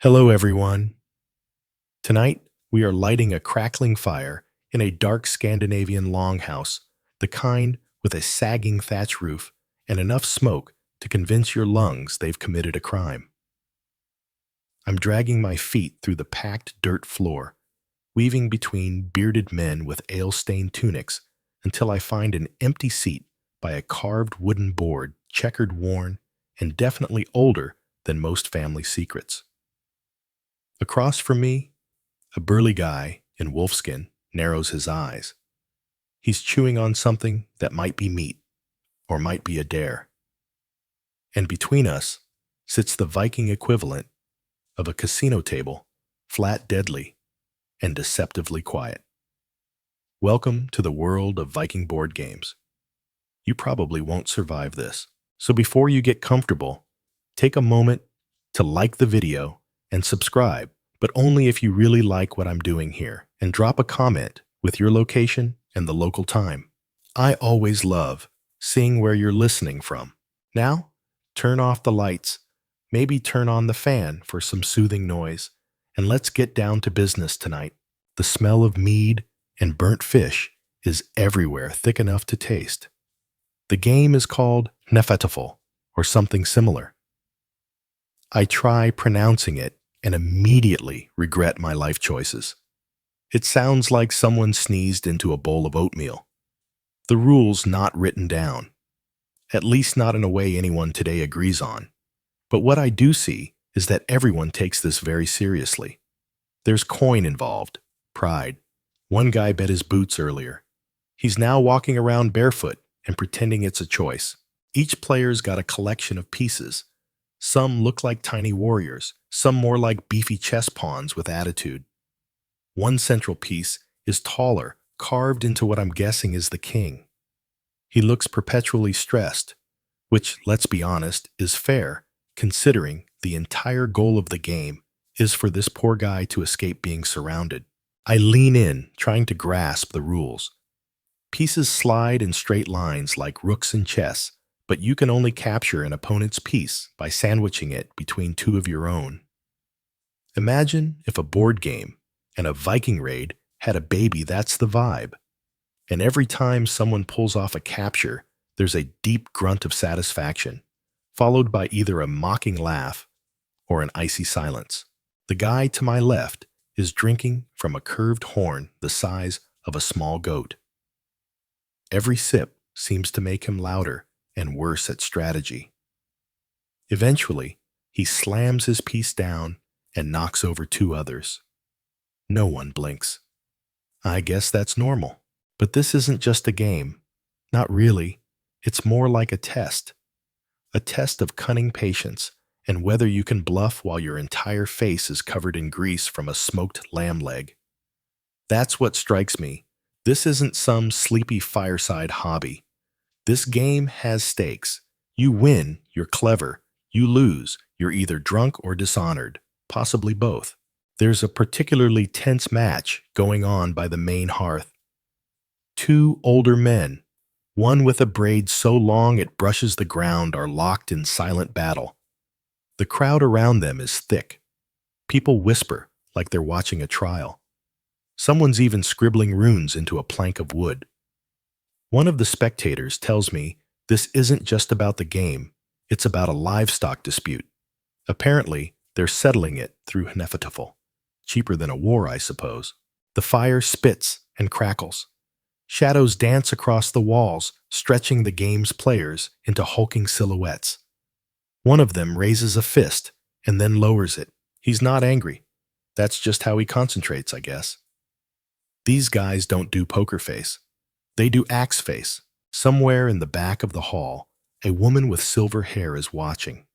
Hello, everyone. Tonight, we are lighting a crackling fire in a dark Scandinavian longhouse, the kind with a sagging thatch roof and enough smoke to convince your lungs they've committed a crime. I'm dragging my feet through the packed dirt floor, weaving between bearded men with ale-stained tunics until I find an empty seat by a carved wooden board, checkered, worn, and definitely older than most family secrets. Across from me, a burly guy in wolfskin narrows his eyes. He's chewing on something that might be meat or might be a dare. And between us sits the Viking equivalent of a casino table, flat deadly and deceptively quiet. Welcome to the world of Viking board games. You probably won't survive this. So before you get comfortable, take a moment to like the video and subscribe, but only if you really like what I'm doing here, and drop a comment with your location and the local time. I always love seeing where you're listening from. Now, turn off the lights, maybe turn on the fan for some soothing noise, and let's get down to business tonight. The smell of mead and burnt fish is everywhere, thick enough to taste. The game is called Hnefatafl, or something similar. I try pronouncing it and immediately regret my life choices. It sounds like someone sneezed into a bowl of oatmeal. The rules not written down, at least not in a way anyone today agrees on. But what I do see is that everyone takes this very seriously. There's coin involved, pride. One guy bet his boots earlier. He's now walking around barefoot and pretending it's a choice. Each player's got a collection of pieces. Some look like tiny warriors, some more like beefy chess pawns with attitude. One central piece is taller, carved into what I'm guessing is the king. He looks perpetually stressed, which, let's be honest, is fair, considering the entire goal of the game is for this poor guy to escape being surrounded. I lean in, trying to grasp the rules. Pieces slide in straight lines like rooks in chess, but you can only capture an opponent's piece by sandwiching it between two of your own. Imagine if a board game and a Viking raid had a baby. That's the vibe. And every time someone pulls off a capture, there's a deep grunt of satisfaction, followed by either a mocking laugh or an icy silence. The guy to my left is drinking from a curved horn the size of a small goat. Every sip seems to make him louder and worse at strategy. Eventually, he slams his piece down and knocks over two others. No one blinks. I guess that's normal. But this isn't just a game. Not really. It's more like a test. A test of cunning patience and whether you can bluff while your entire face is covered in grease from a smoked lamb leg. That's what strikes me. This isn't some sleepy fireside hobby. This game has stakes. You win, you're clever. You lose, you're either drunk or dishonored, possibly both. There's a particularly tense match going on by the main hearth. Two older men, one with a braid so long it brushes the ground, are locked in silent battle. The crowd around them is thick. People whisper like they're watching a trial. Someone's even scribbling runes into a plank of wood. One of the spectators tells me this isn't just about the game, it's about a livestock dispute. Apparently, they're settling it through Hnefatafl. Cheaper than a war, I suppose. The fire spits and crackles. Shadows dance across the walls, stretching the game's players into hulking silhouettes. One of them raises a fist and then lowers it. He's not angry. That's just how he concentrates, I guess. These guys don't do poker face. They do axe face. Somewhere in the back of the hall, a woman with silver hair is watching.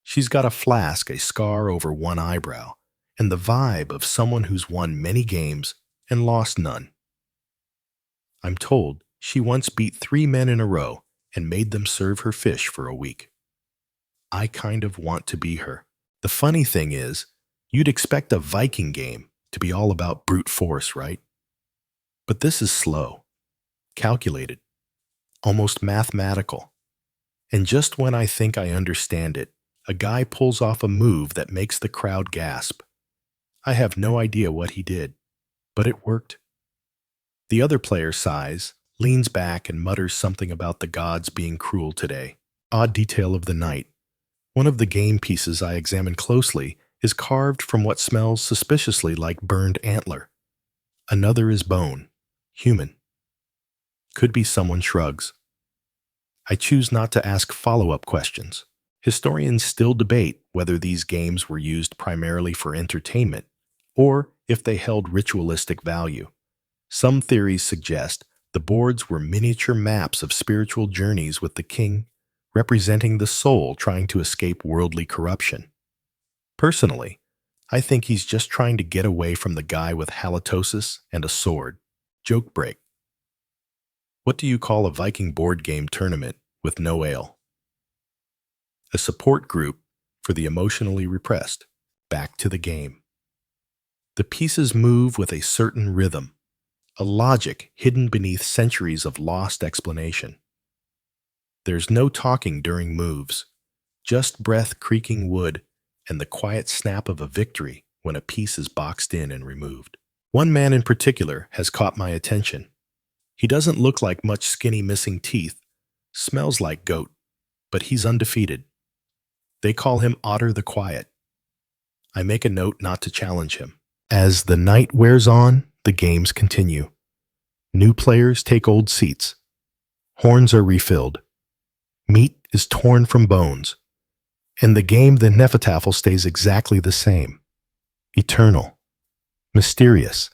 She's got a flask, a scar over one eyebrow, and the vibe of someone who's won many games and lost none. I'm told she once beat 3 men in a row and made them serve her fish for a week. I kind of want to be her. The funny thing is, you'd expect a Viking game to be all about brute force, right? But this is slow, calculated, almost mathematical. And just when I think I understand it, a guy pulls off a move that makes the crowd gasp. I have no idea what he did, but it worked. The other player sighs, leans back, and mutters something about the gods being cruel today. Odd detail of the night. One of the game pieces I examine closely is carved from what smells suspiciously like burned antler. Another is bone, human. Could be someone shrugs. I choose not to ask follow-up questions. Historians still debate whether these games were used primarily for entertainment or if they held ritualistic value. Some theories suggest the boards were miniature maps of spiritual journeys with the king, representing the soul trying to escape worldly corruption. Personally, I think he's just trying to get away from the guy with halitosis and a sword. Joke break. What do you call a Viking board game tournament with no ale? A support group for the emotionally repressed. Back to the game. The pieces move with a certain rhythm, a logic hidden beneath centuries of lost explanation. There's no talking during moves, just breath creaking wood and the quiet snap of a victory when a piece is boxed in and removed. One man in particular has caught my attention. He doesn't look like much skinny missing teeth, smells like goat, but he's undefeated. They call him Ottar the Quiet. I make a note not to challenge him. As the night wears on, the games continue. New players take old seats. Horns are refilled. Meat is torn from bones. And the game, the Hnefatafl, stays exactly the same. Eternal. Mysterious.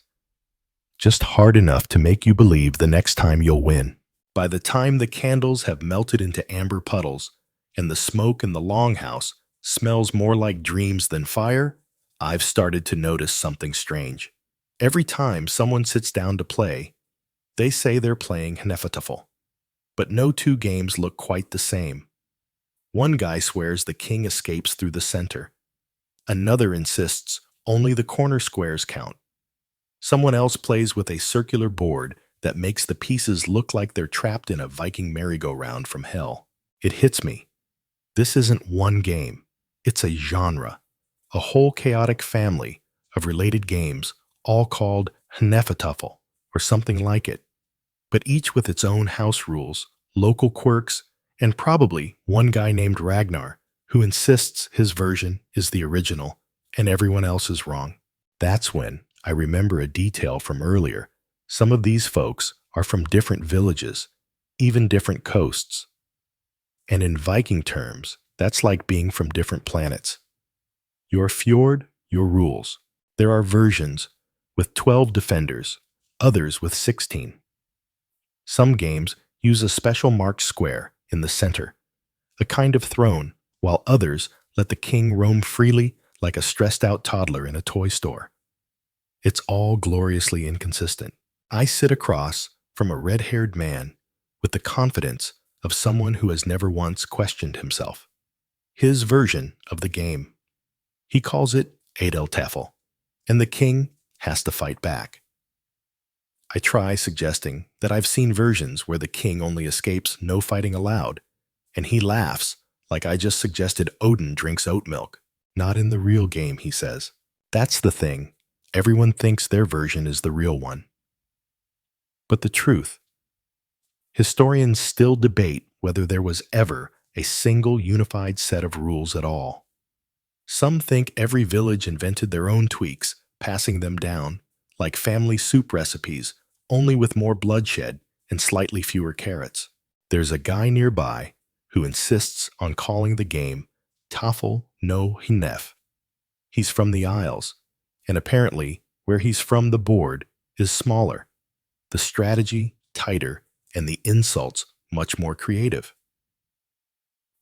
Just hard enough to make you believe the next time you'll win. By the time the candles have melted into amber puddles and the smoke in the Longhouse smells more like dreams than fire, I've started to notice something strange. Every time someone sits down to play, they say they're playing Hnefatafl. But no two games look quite the same. One guy swears the king escapes through the center. Another insists only the corner squares count. Someone else plays with a circular board that makes the pieces look like they're trapped in a Viking merry-go-round from hell. It hits me. This isn't one game. It's a genre, a whole chaotic family of related games, all called Hnefatafl or something like it, but each with its own house rules, local quirks, and probably one guy named Ragnar who insists his version is the original and everyone else is wrong. That's when I remember a detail from earlier. Some of these folks are from different villages, even different coasts. And in Viking terms, that's like being from different planets. Your fjord, your rules. There are versions with 12 defenders, others with 16. Some games use a special marked square in the center, a kind of throne, while others let the king roam freely like a stressed-out toddler in a toy store. It's all gloriously inconsistent. I sit across from a red-haired man with the confidence of someone who has never once questioned himself. His version of the game. He calls it Hnefatafl, and the king has to fight back. I try suggesting that I've seen versions where the king only escapes no fighting allowed, and he laughs like I just suggested Odin drinks oat milk. Not in the real game, he says. That's the thing. Everyone thinks their version is the real one. But the truth, historians still debate whether there was ever a single unified set of rules at all. Some think every village invented their own tweaks, passing them down, like family soup recipes, only with more bloodshed and slightly fewer carrots. There's a guy nearby who insists on calling the game Tafl no Hnef. He's from the Isles, and apparently where he's from the board is smaller, the strategy tighter, and the insults much more creative.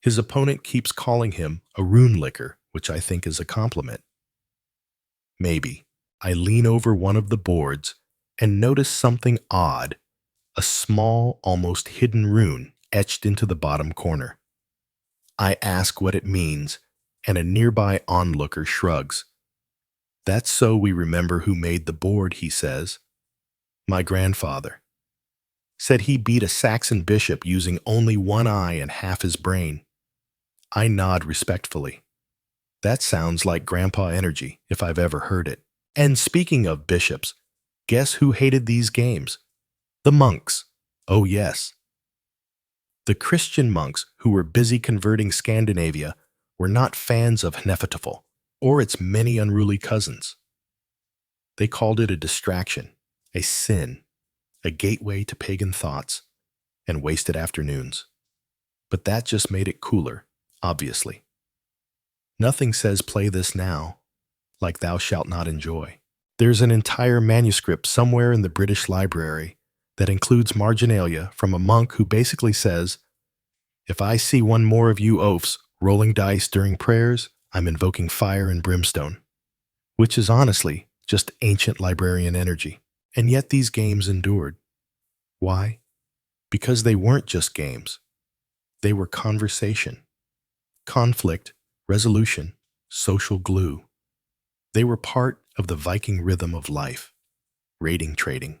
His opponent keeps calling him a rune licker, which I think is a compliment. Maybe. I lean over one of the boards and notice something odd, a small, almost hidden rune etched into the bottom corner. I ask what it means, and a nearby onlooker shrugs. That's so we remember who made the board, he says. My grandfather. Said he beat a Saxon bishop using only one eye and half his brain. I nod respectfully. That sounds like grandpa energy, if I've ever heard it. And speaking of bishops, guess who hated these games? The monks. Oh yes. The Christian monks who were busy converting Scandinavia were not fans of Hnefatafl or its many unruly cousins. They called it a distraction, a sin, a gateway to pagan thoughts, and wasted afternoons. But that just made it cooler, obviously. Nothing says play this now, like thou shalt not enjoy. There's an entire manuscript somewhere in the British Library that includes marginalia from a monk who basically says, "If I see one more of you oafs rolling dice during prayers, I'm invoking fire and brimstone," which is honestly just ancient librarian energy. And yet these games endured. Why? Because they weren't just games. They were conversation, conflict, resolution, social glue. They were part of the Viking rhythm of life, raiding, trading,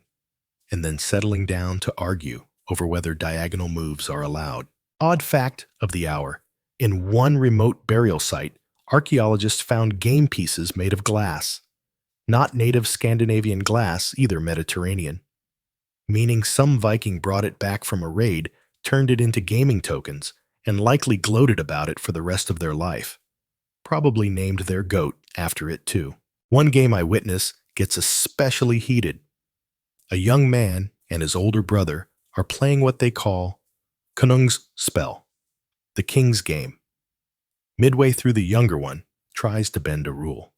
and then settling down to argue over whether diagonal moves are allowed. Odd fact of the hour: in one remote burial site, archaeologists found game pieces made of glass. Not native Scandinavian glass, either Mediterranean. Meaning some Viking brought it back from a raid, turned it into gaming tokens, and likely gloated about it for the rest of their life. Probably named their goat after it too. One game I witness gets especially heated. A young man and his older brother are playing what they call Konung's Spell, the king's game. Midway through, the younger one tries to bend a rule.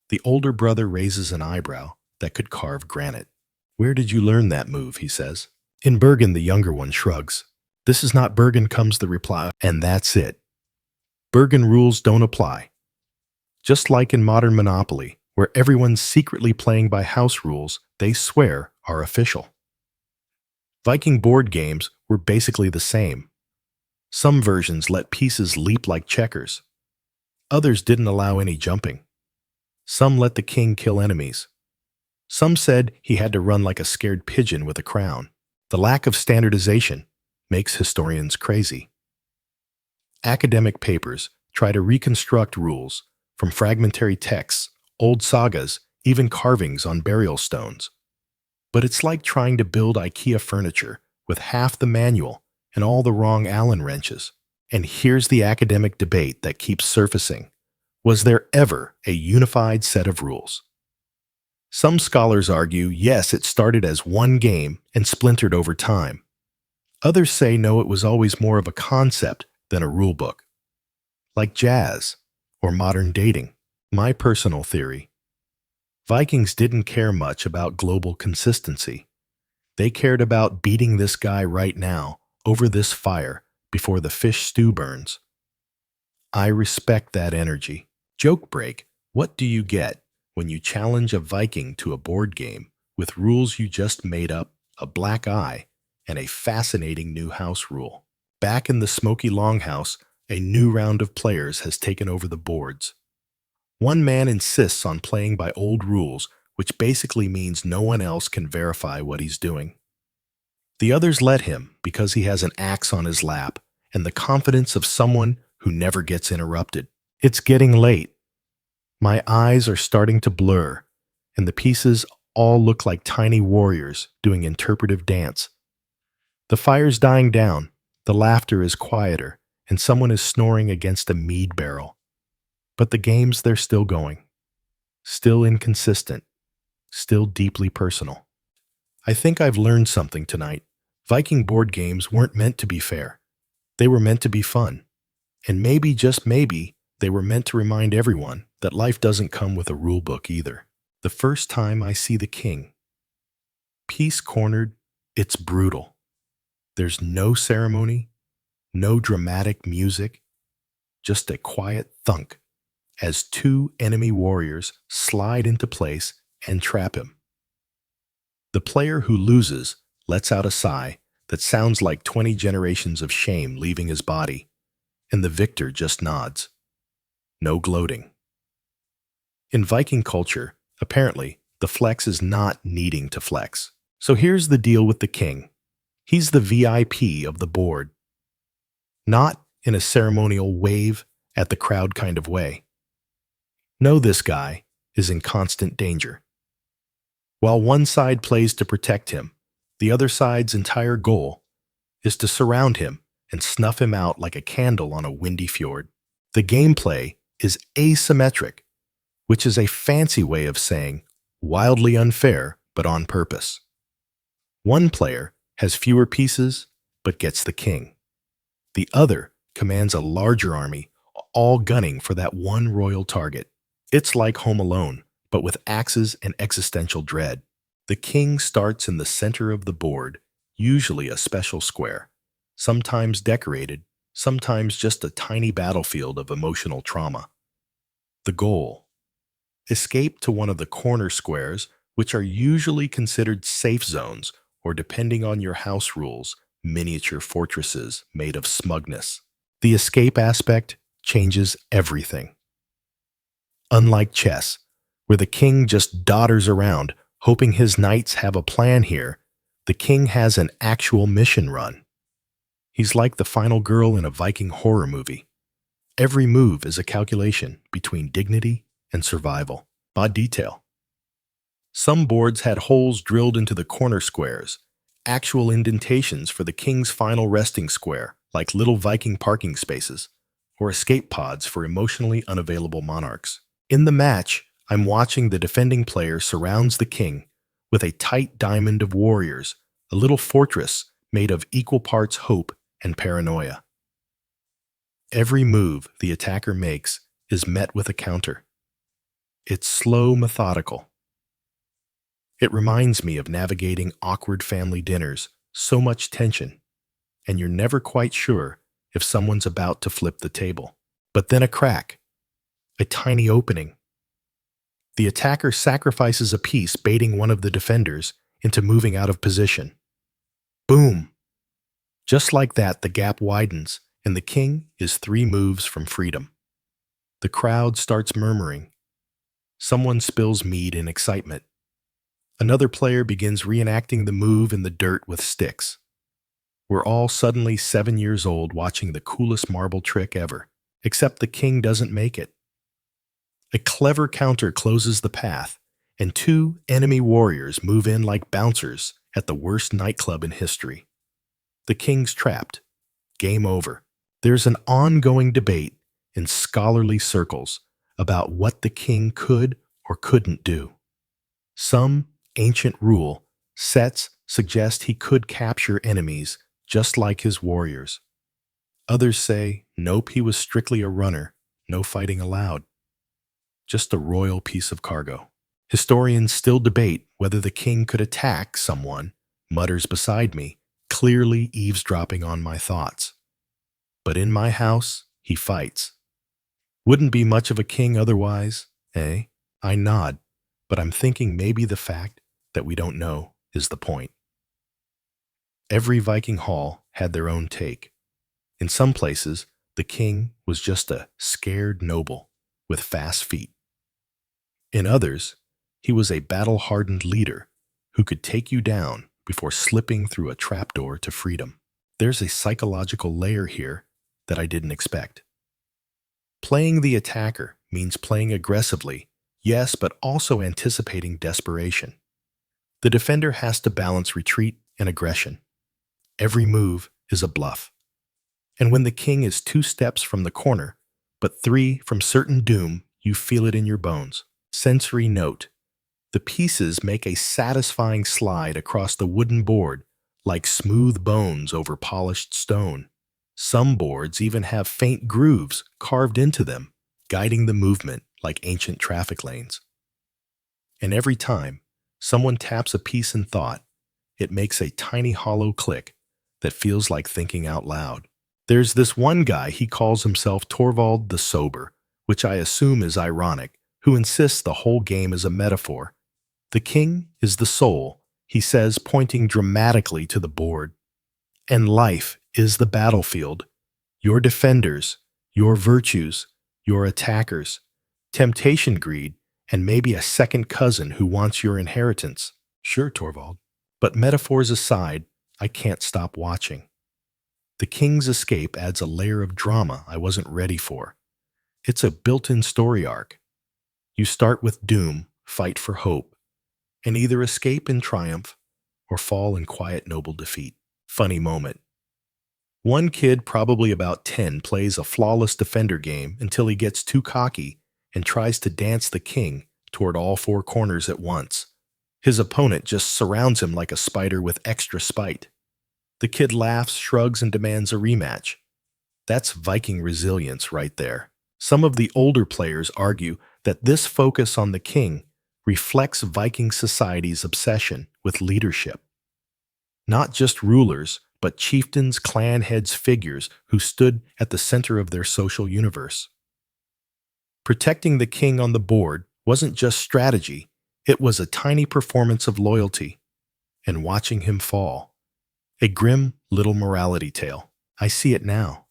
The older brother raises an eyebrow that could carve granite. "Where did you learn that move?" he says. "In Bergen," the younger one shrugs. "This is not Bergen," comes the reply, and that's it. Bergen rules don't apply. Just like in modern Monopoly, where everyone's secretly playing by house rules they swear are official. Viking board games were basically the same. Some versions let pieces leap like checkers. Others didn't allow any jumping. Some let the king kill enemies. Some said he had to run like a scared pigeon with a crown. The lack of standardization makes historians crazy. Academic papers try to reconstruct rules from fragmentary texts, old sagas, even carvings on burial stones. But it's like trying to build IKEA furniture with half the manual and all the wrong Allen wrenches. And here's the academic debate that keeps surfacing. Was there ever a unified set of rules? Some scholars argue, yes, it started as one game and splintered over time. Others say no, it was always more of a concept than a rule book. Like jazz or modern dating. My personal theory: Vikings didn't care much about global consistency. They cared about beating this guy right now over this fire before the fish stew burns. I respect that energy. Joke break: what do you get when you challenge a Viking to a board game with rules you just made up, a black eye, and a fascinating new house rule? Back in the smoky Longhouse, a new round of players has taken over the boards. One man insists on playing by old rules, which basically means no one else can verify what he's doing. The others let him because he has an axe on his lap and the confidence of someone who never gets interrupted. It's getting late. My eyes are starting to blur, and the pieces all look like tiny warriors doing interpretive dance. The fire's dying down, the laughter is quieter, and someone is snoring against a mead barrel. But the games, they're still going. Still inconsistent. Still deeply personal. I think I've learned something tonight. Viking board games weren't meant to be fair. They were meant to be fun. And maybe, just maybe, they were meant to remind everyone that life doesn't come with a rule book either. The first time I see the king. Peace cornered, it's brutal. There's no ceremony, no dramatic music, just a quiet thunk as two enemy warriors slide into place and trap him. The player who loses lets out a sigh that sounds like 20 generations of shame leaving his body, and the victor just nods. No gloating. In Viking culture, apparently, the flex is not needing to flex. So here's the deal with the king. He's the VIP of the board. Not in a ceremonial wave at the crowd kind of way. Know this guy is in constant danger. While one side plays to protect him, the other side's entire goal is to surround him and snuff him out like a candle on a windy fjord. The gameplay is asymmetric, which is a fancy way of saying wildly unfair but on purpose. One player has fewer pieces but gets the king. The other commands a larger army, all gunning for that one royal target. It's like Home Alone, but with axes and existential dread. The king starts in the center of the board, usually a special square, sometimes decorated, sometimes just a tiny battlefield of emotional trauma. The goal: escape to one of the corner squares, which are usually considered safe zones, or depending on your house rules, miniature fortresses made of smugness. The escape aspect changes everything. Unlike chess, where the king just dodders around, hoping his knights have a plan here, the king has an actual mission run. He's like the final girl in a Viking horror movie. Every move is a calculation between dignity and survival. Odd detail: some boards had holes drilled into the corner squares, actual indentations for the king's final resting square, like little Viking parking spaces, or escape pods for emotionally unavailable monarchs. In the match, I'm watching the defending player surrounds the king with a tight diamond of warriors, a little fortress made of equal parts hope and paranoia. Every move the attacker makes is met with a counter. It's slow, methodical. It reminds me of navigating awkward family dinners, so much tension, and you're never quite sure if someone's about to flip the table. But then a crack, a tiny opening. The attacker sacrifices a piece, baiting one of the defenders into moving out of position. Boom! Just like that, the gap widens, and the king is 3 moves from freedom. The crowd starts murmuring. Someone spills mead in excitement. Another player begins reenacting the move in the dirt with sticks. We're all suddenly 7 years old watching the coolest marble trick ever, except the king doesn't make it. A clever counter closes the path, and 2 enemy warriors move in like bouncers at the worst nightclub in history. The king's trapped. Game over. There's an ongoing debate in scholarly circles about what the king could or couldn't do. Some ancient rule sets suggest he could capture enemies just like his warriors. Others say, nope, he was strictly a runner, no fighting allowed. Just a royal piece of cargo. Historians still debate whether the king could attack someone, mutters beside me, clearly eavesdropping on my thoughts. But in my house, he fights. Wouldn't be much of a king otherwise, eh? I nod, but I'm thinking maybe the fact that we don't know is the point. Every Viking hall had their own take. In some places, the king was just a scared noble with fast feet. In others, he was a battle-hardened leader who could take you down before slipping through a trapdoor to freedom. There's a psychological layer here that I didn't expect. Playing the attacker means playing aggressively, yes, but also anticipating desperation. The defender has to balance retreat and aggression. Every move is a bluff. And when the king is 2 steps from the corner, but 3 from certain doom, you feel it in your bones. Sensory note: the pieces make a satisfying slide across the wooden board like smooth bones over polished stone. Some boards even have faint grooves carved into them, guiding the movement like ancient traffic lanes. And every time someone taps a piece in thought, it makes a tiny hollow click that feels like thinking out loud. There's this one guy, he calls himself Torvald the Sober, which I assume is ironic, who insists the whole game is a metaphor. The king is the soul, he says, pointing dramatically to the board. And life is the battlefield. Your defenders, your virtues, your attackers, temptation, greed, and maybe a second cousin who wants your inheritance. Sure, Torvald. But metaphors aside, I can't stop watching. The king's escape adds a layer of drama I wasn't ready for. It's a built-in story arc. You start with doom, fight for hope, and either escape in triumph or fall in quiet noble defeat. Funny moment. One kid, probably about 10, plays a flawless defender game until he gets too cocky and tries to dance the king toward all four corners at once. His opponent just surrounds him like a spider with extra spite. The kid laughs, shrugs, and demands a rematch. That's Viking resilience right there. Some of the older players argue that this focus on the king reflects Viking society's obsession with leadership. Not just rulers, but chieftains, clan heads, figures who stood at the center of their social universe. Protecting the king on the board wasn't just strategy, it was a tiny performance of loyalty. And watching him fall, a grim little morality tale. I see it now.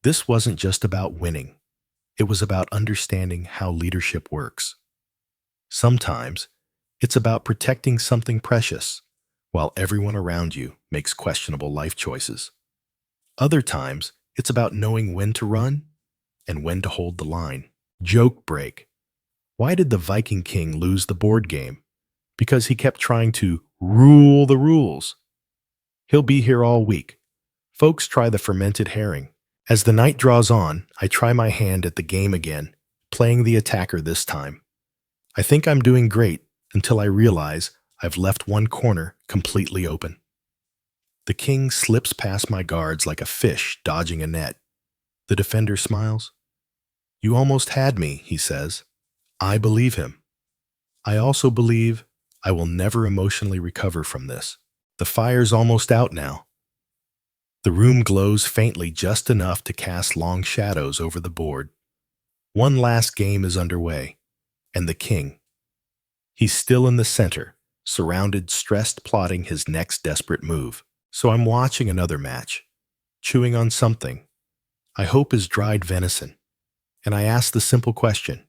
This wasn't just about winning. It was about understanding how leadership works. Sometimes, it's about protecting something precious, while everyone around you makes questionable life choices. Other times, it's about knowing when to run and when to hold the line. Joke break. Why did the Viking king lose the board game? Because he kept trying to rule the rules. He'll be here all week. Folks try the fermented herring. As the night draws on, I try my hand at the game again, playing the attacker this time. I think I'm doing great until I realize I've left one corner completely open. The king slips past my guards like a fish dodging a net. The defender smiles. "You almost had me," he says. I believe him. I also believe I will never emotionally recover from this. The fire's almost out now. The room glows faintly just enough to cast long shadows over the board. One last game is underway, and the king. He's still in the center, surrounded, stressed, plotting his next desperate move. So I'm watching another match, chewing on something I hope is dried venison, and I ask the simple question,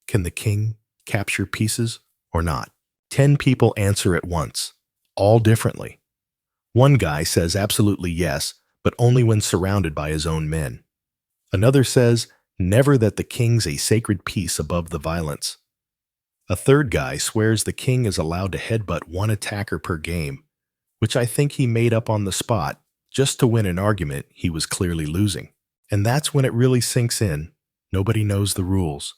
can the king capture pieces or not? 10 people answer at once, all differently. One guy says absolutely yes, but only when surrounded by his own men. Another says never, that the king's a sacred piece above the violence. A third guy swears the king is allowed to headbutt one attacker per game, which I think he made up on the spot just to win an argument he was clearly losing. And that's when it really sinks in. Nobody knows the rules.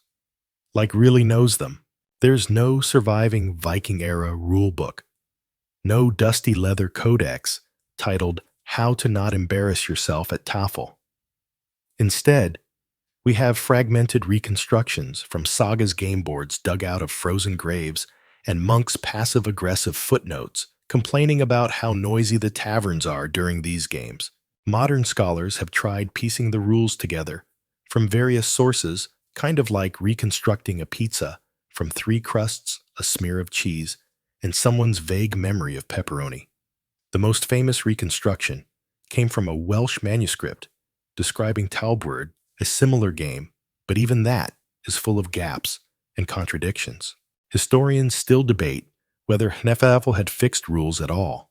Like really knows them. There's no surviving Viking-era rulebook. No dusty leather codex titled How to Not Embarrass Yourself at Tafel. Instead, we have fragmented reconstructions from Saga's game boards dug out of frozen graves and monks' passive-aggressive footnotes complaining about how noisy the taverns are during these games. Modern scholars have tried piecing the rules together from various sources, kind of like reconstructing a pizza from 3 crusts, a smear of cheese, and someone's vague memory of pepperoni. The most famous reconstruction came from a Welsh manuscript describing Talbward, a similar game, but even that is full of gaps and contradictions. Historians still debate whether Hnefatafl had fixed rules at all.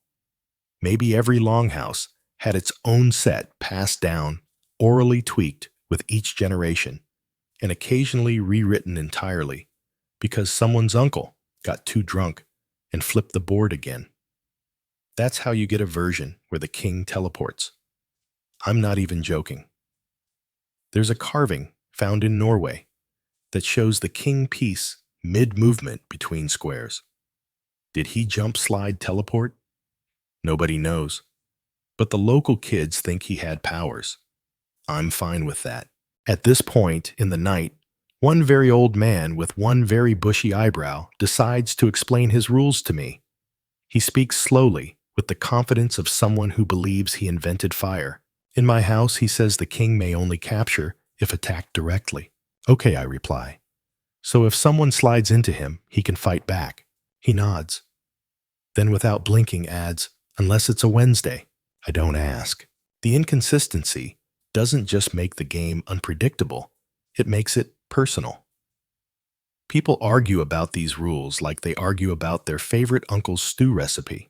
Maybe every Longhouse had its own set passed down, orally tweaked with each generation, and occasionally rewritten entirely because someone's uncle got too drunk and flipped the board again. That's how you get a version where the king teleports. I'm not even joking. There's a carving found in Norway that shows the king piece mid-movement between squares. Did he jump, slide, teleport? Nobody knows. But the local kids think he had powers. I'm fine with that. At this point in the night, one very old man with one very bushy eyebrow decides to explain his rules to me. He speaks slowly, with the confidence of someone who believes he invented fire. In my house, he says the king may only capture if attacked directly. Okay, I reply. So if someone slides into him, he can fight back. He nods. Then without blinking adds, unless it's a Wednesday. I don't ask. The inconsistency doesn't just make the game unpredictable, it makes it personal. People argue about these rules like they argue about their favorite uncle's stew recipe.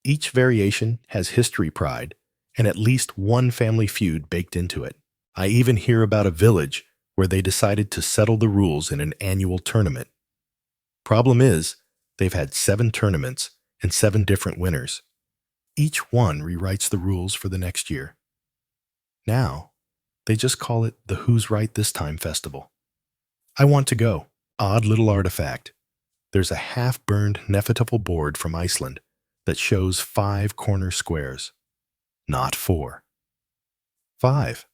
Each variation has history pride, and at least one family feud baked into it. I even hear about a village where they decided to settle the rules in an annual tournament. Problem is, they've had 7 tournaments and 7 different winners. Each one rewrites the rules for the next year. Now, they just call it the Who's Right This Time Festival. I want to go. Odd little artifact. There's a half-burned Hnefatafl board from Iceland that shows 5 corner squares. Not 4. 5.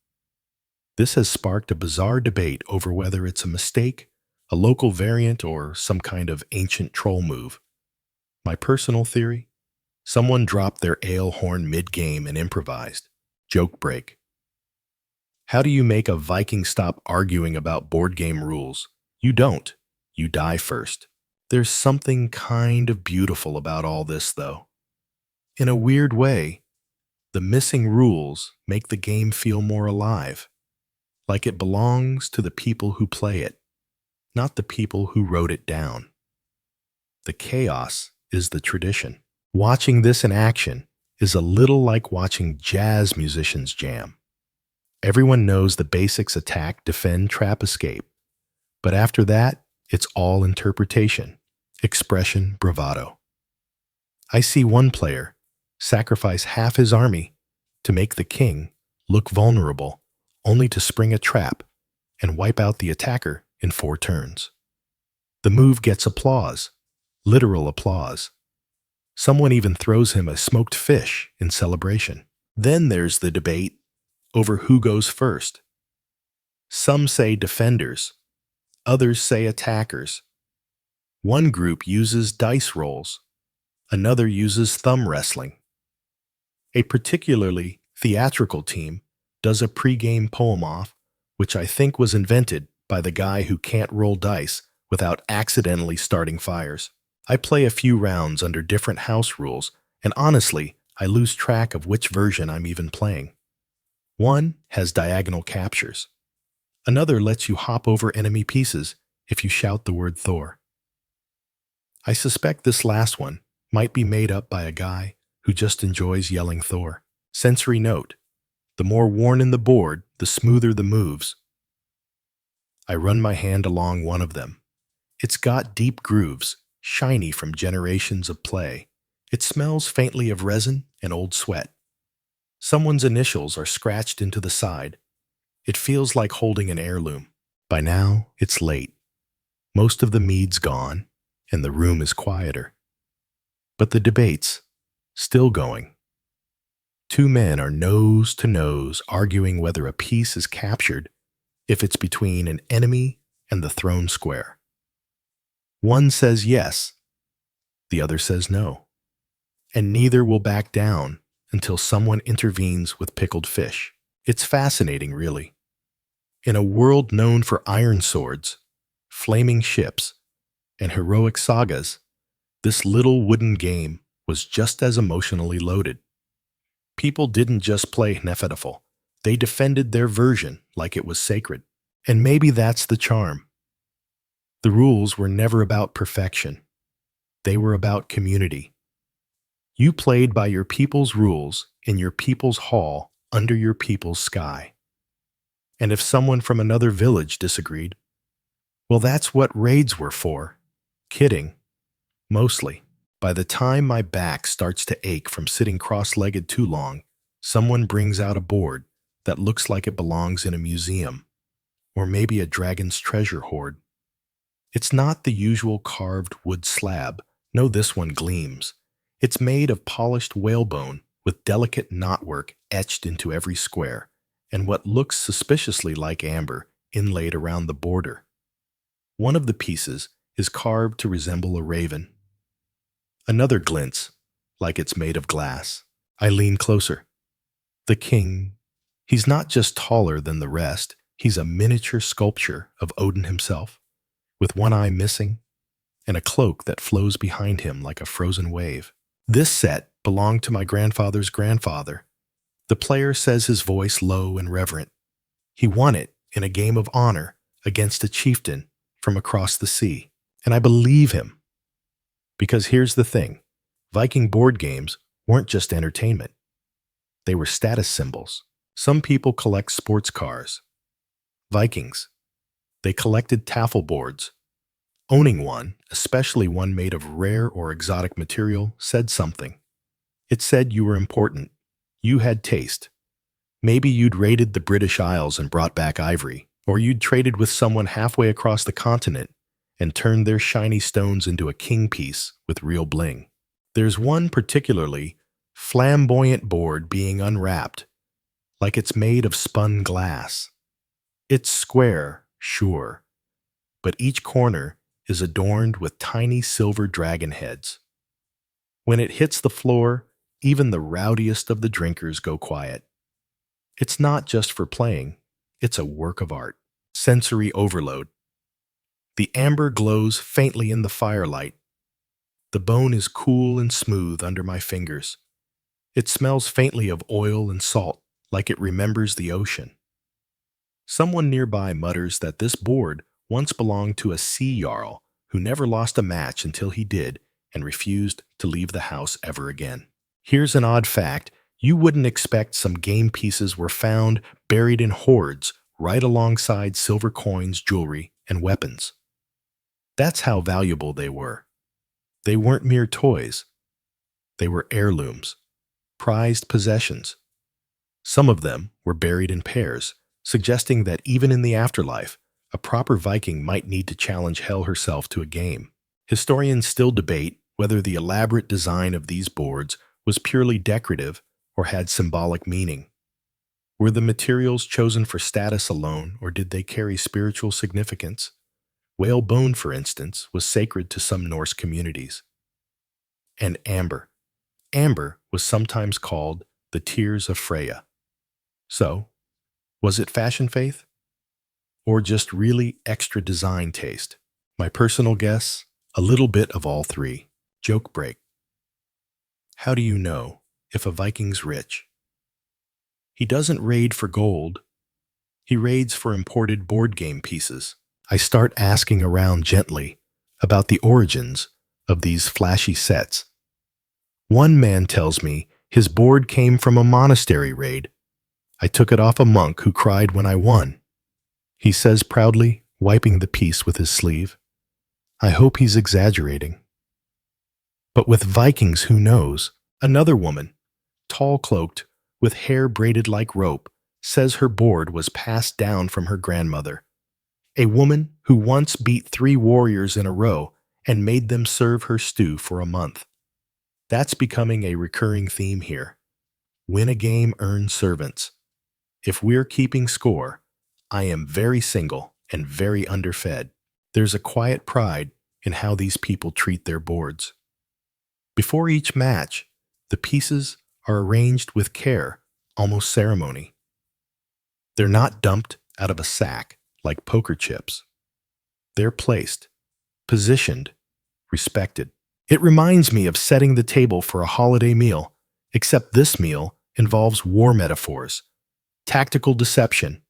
This has sparked a bizarre debate over whether it's a mistake, a local variant, or some kind of ancient troll move. My personal theory? Someone dropped their ale horn mid-game and improvised. Joke break. How do you make a Viking stop arguing about board game rules? You don't. You die first. There's something kind of beautiful about all this, though. In a weird way, the missing rules make the game feel more alive, like it belongs to the people who play it, not the people who wrote it down. The chaos is the tradition. Watching this in action is a little like watching jazz musicians jam. Everyone knows the basics: attack, defend, trap, escape. But after that, it's all interpretation, expression, bravado. I see one player sacrifice half his army to make the king look vulnerable, only to spring a trap and wipe out the attacker in 4 turns. The move gets applause, literal applause. Someone even throws him a smoked fish in celebration. Then there's the debate over who goes first. Some say defenders, others say attackers. One group uses dice rolls, another uses thumb wrestling. A particularly theatrical team does a pre-game poem-off, which I think was invented by the guy who can't roll dice without accidentally starting fires. I play a few rounds under different house rules, and honestly, I lose track of which version I'm even playing. One has diagonal captures. Another lets you hop over enemy pieces if you shout the word Thor. I suspect this last one might be made up by a guy who just enjoys yelling Thor. Sensory note: the more worn in the board, the smoother the moves. I run my hand along one of them. It's got deep grooves, shiny from generations of play. It smells faintly of resin and old sweat. Someone's initials are scratched into the side. It feels like holding an heirloom. By now, it's late. Most of the mead's gone, and the room is quieter. But the debate's still going. 2 men are nose to nose arguing whether a piece is captured if it's between an enemy and the thrown square. One says yes, the other says no, and neither will back down until someone intervenes with pickled fish. It's fascinating, really. In a world known for iron swords, flaming ships, and heroic sagas, this little wooden game was just as emotionally loaded. People didn't just play Hnefatafl, they defended their version like it was sacred. And maybe that's the charm. The rules were never about perfection. They were about community. You played by your people's rules in your people's hall under your people's sky. And if someone from another village disagreed, well, that's what raids were for. Kidding. Mostly. By the time my back starts to ache from sitting cross-legged too long, someone brings out a board that looks like it belongs in a museum, or maybe a dragon's treasure hoard. It's not the usual carved wood slab. No, this one gleams. It's made of polished whalebone with delicate knotwork etched into every square, and what looks suspiciously like amber inlaid around the border. One of the pieces is carved to resemble a raven. Another glints, like it's made of glass. I lean closer. The king, he's not just taller than the rest, he's a miniature sculpture of Odin himself, with one eye missing and a cloak that flows behind him like a frozen wave. This set belonged to my grandfather's grandfather. The player says his voice low and reverent. He won it in a game of honor against a chieftain from across the sea. And I believe him. Because here's the thing, Viking board games weren't just entertainment. They were status symbols. Some people collect sports cars. Vikings. They collected taffel boards. Owning one, especially one made of rare or exotic material, said something. It said you were important. You had taste. Maybe you'd raided the British Isles and brought back ivory, or you'd traded with someone halfway across the continent and turned their shiny stones into a king piece with real bling. There's one particularly flamboyant board being unwrapped, like it's made of spun glass. It's square, sure, but each corner is adorned with tiny silver dragon heads. When it hits the floor, even the rowdiest of the drinkers go quiet. It's not just for playing, it's a work of art. Sensory overload. The amber glows faintly in the firelight. The bone is cool and smooth under my fingers. It smells faintly of oil and salt, like it remembers the ocean. Someone nearby mutters that this board once belonged to a sea jarl who never lost a match until he did and refused to leave the house ever again. Here's an odd fact. You wouldn't expect some game pieces were found buried in hoards right alongside silver coins, jewelry, and weapons. That's how valuable they were. They weren't mere toys. They were heirlooms, prized possessions. Some of them were buried in pairs, suggesting that even in the afterlife, a proper Viking might need to challenge hell herself to a game. Historians still debate whether the elaborate design of these boards was purely decorative or had symbolic meaning. Were the materials chosen for status alone, or did they carry spiritual significance? Whale bone, for instance, was sacred to some Norse communities. And amber. Amber was sometimes called the tears of Freya. So, was it fashion faith? Or just really extra design taste? My personal guess, a little bit of all three. Joke break. How do you know if a Viking's rich? He doesn't raid for gold. He raids for imported board game pieces. I start asking around gently about the origins of these flashy sets. One man tells me his board came from a monastery raid. I took it off a monk who cried when I won. He says proudly, wiping the piece with his sleeve. I hope he's exaggerating. But with Vikings, who knows? Another woman, tall-cloaked, with hair braided like rope, says her board was passed down from her grandmother. A woman who once beat 3 warriors in a row and made them serve her stew for a month. That's becoming a recurring theme here. Win a game, earn servants. If we're keeping score, I am very single and very underfed. There's a quiet pride in how these people treat their boards. Before each match, the pieces are arranged with care, almost ceremony. They're not dumped out of a sack like poker chips. They're placed, positioned, respected. It reminds me of setting the table for a holiday meal, except this meal involves war metaphors, tactical deception,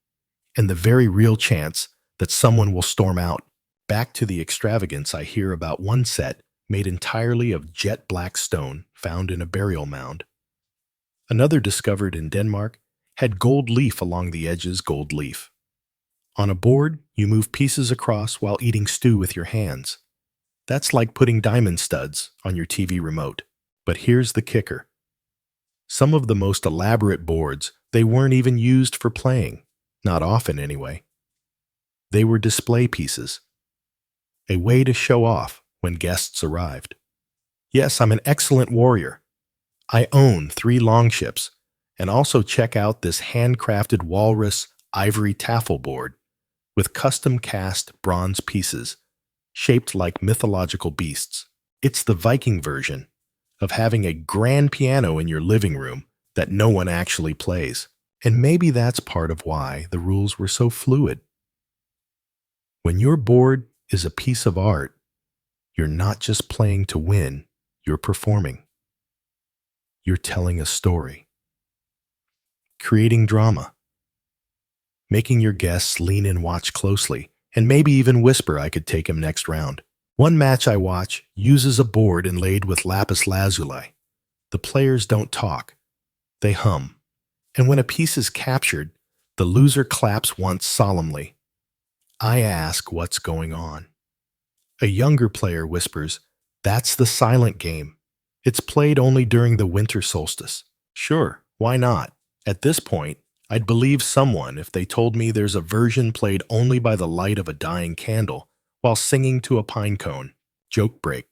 and the very real chance that someone will storm out. Back to the extravagance, I hear about one set made entirely of jet black stone found in a burial mound. Another discovered in Denmark had gold leaf along the edges. Gold leaf. On a board, you move pieces across while eating stew with your hands. That's like putting diamond studs on your TV remote. But here's the kicker. Some of the most elaborate boards, they weren't even used for playing. Not often, anyway. They were display pieces. A way to show off when guests arrived. Yes, I'm an excellent warrior. I own 3 longships, and also check out this handcrafted walrus ivory taffel board with custom cast bronze pieces shaped like mythological beasts. It's the Viking version of having a grand piano in your living room that no one actually plays. And maybe that's part of why the rules were so fluid. When your board is a piece of art, you're not just playing to win, you're performing. You're telling a story. Creating drama. Making your guests lean and watch closely, and maybe even whisper, I could take him next round. One match I watch uses a board inlaid with lapis lazuli. The players don't talk. They hum. And when a piece is captured, the loser claps once solemnly. I ask what's going on. A younger player whispers, "That's the silent game. It's played only during the winter solstice." Sure, why not? At this point, I'd believe someone if they told me there's a version played only by the light of a dying candle while singing to a pine cone. Joke break.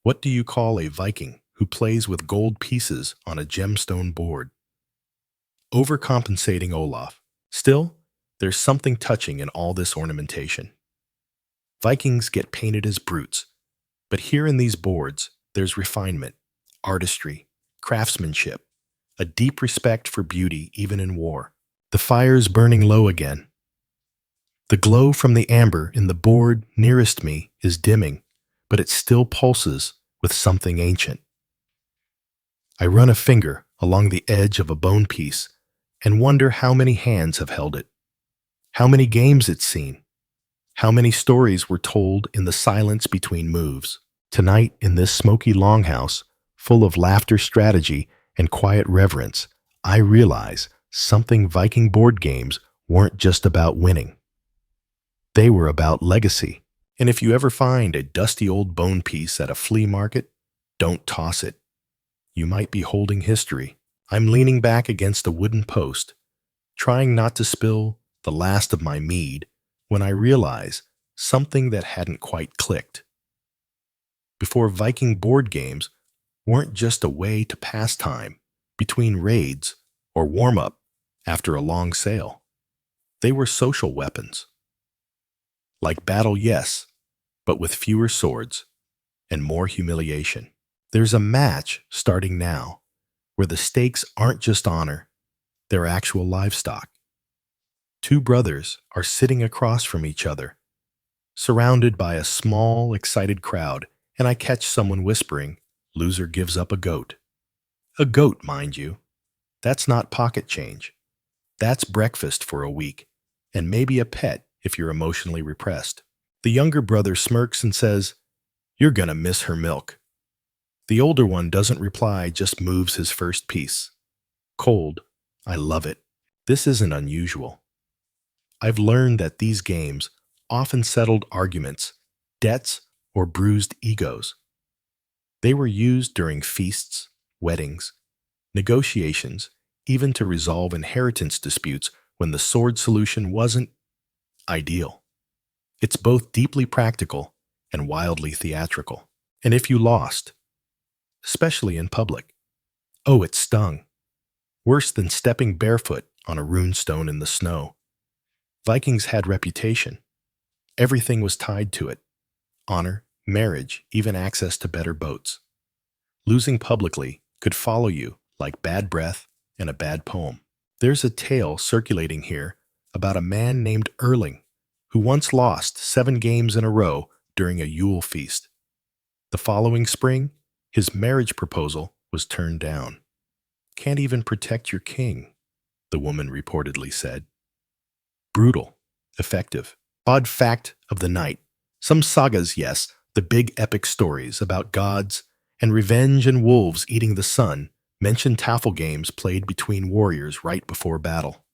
What do you call a Viking who plays with gold pieces on a gemstone board? Overcompensating Olaf. Still, there's something touching in all this ornamentation. Vikings get painted as brutes, but here in these boards, there's refinement, artistry, craftsmanship, a deep respect for beauty even in war. The fire's burning low again. The glow from the amber in the board nearest me is dimming, but it still pulses with something ancient. I run a finger along the edge of a bone piece and wonder how many hands have held it, how many games it's seen, how many stories were told in the silence between moves. Tonight, in this smoky longhouse, full of laughter, strategy, and quiet reverence, I realize something Viking board games weren't just about winning. They were about legacy. And if you ever find a dusty old bone piece at a flea market, don't toss it. You might be holding history. I'm leaning back against a wooden post, trying not to spill the last of my mead, when I realize something that hadn't quite clicked. Before, Viking board games weren't just a way to pass time between raids or warm up after a long sail. They were social weapons. Like battle, yes, but with fewer swords and more humiliation. There's a match starting now where the stakes aren't just honor, they're actual livestock. Two brothers are sitting across from each other, surrounded by a small, excited crowd, and I catch someone whispering, "Loser gives up a goat." A goat, mind you. That's not pocket change. That's breakfast for a week, and maybe a pet if you're emotionally repressed. The younger brother smirks and says, "You're gonna miss her milk." The older one doesn't reply, just moves his first piece. Cold. I love it. This isn't unusual. I've learned that these games often settled arguments, debts, or bruised egos. They were used during feasts, weddings, negotiations, even to resolve inheritance disputes when the sword solution wasn't ideal. It's both deeply practical and wildly theatrical. And if you lost, especially in public, oh, it stung. Worse than stepping barefoot on a rune stone in the snow. Vikings had reputation. Everything was tied to it. Honor, marriage, even access to better boats. Losing publicly could follow you like bad breath and a bad poem. There's a tale circulating here about a man named Erling who once lost 7 games in a row during a Yule feast. The following spring, his marriage proposal was turned down. "Can't even protect your king," the woman reportedly said. Brutal, effective. Odd fact of the night. Some sagas, yes, the big epic stories about gods and revenge and wolves eating the sun, mention Tafel games played between warriors right before battle.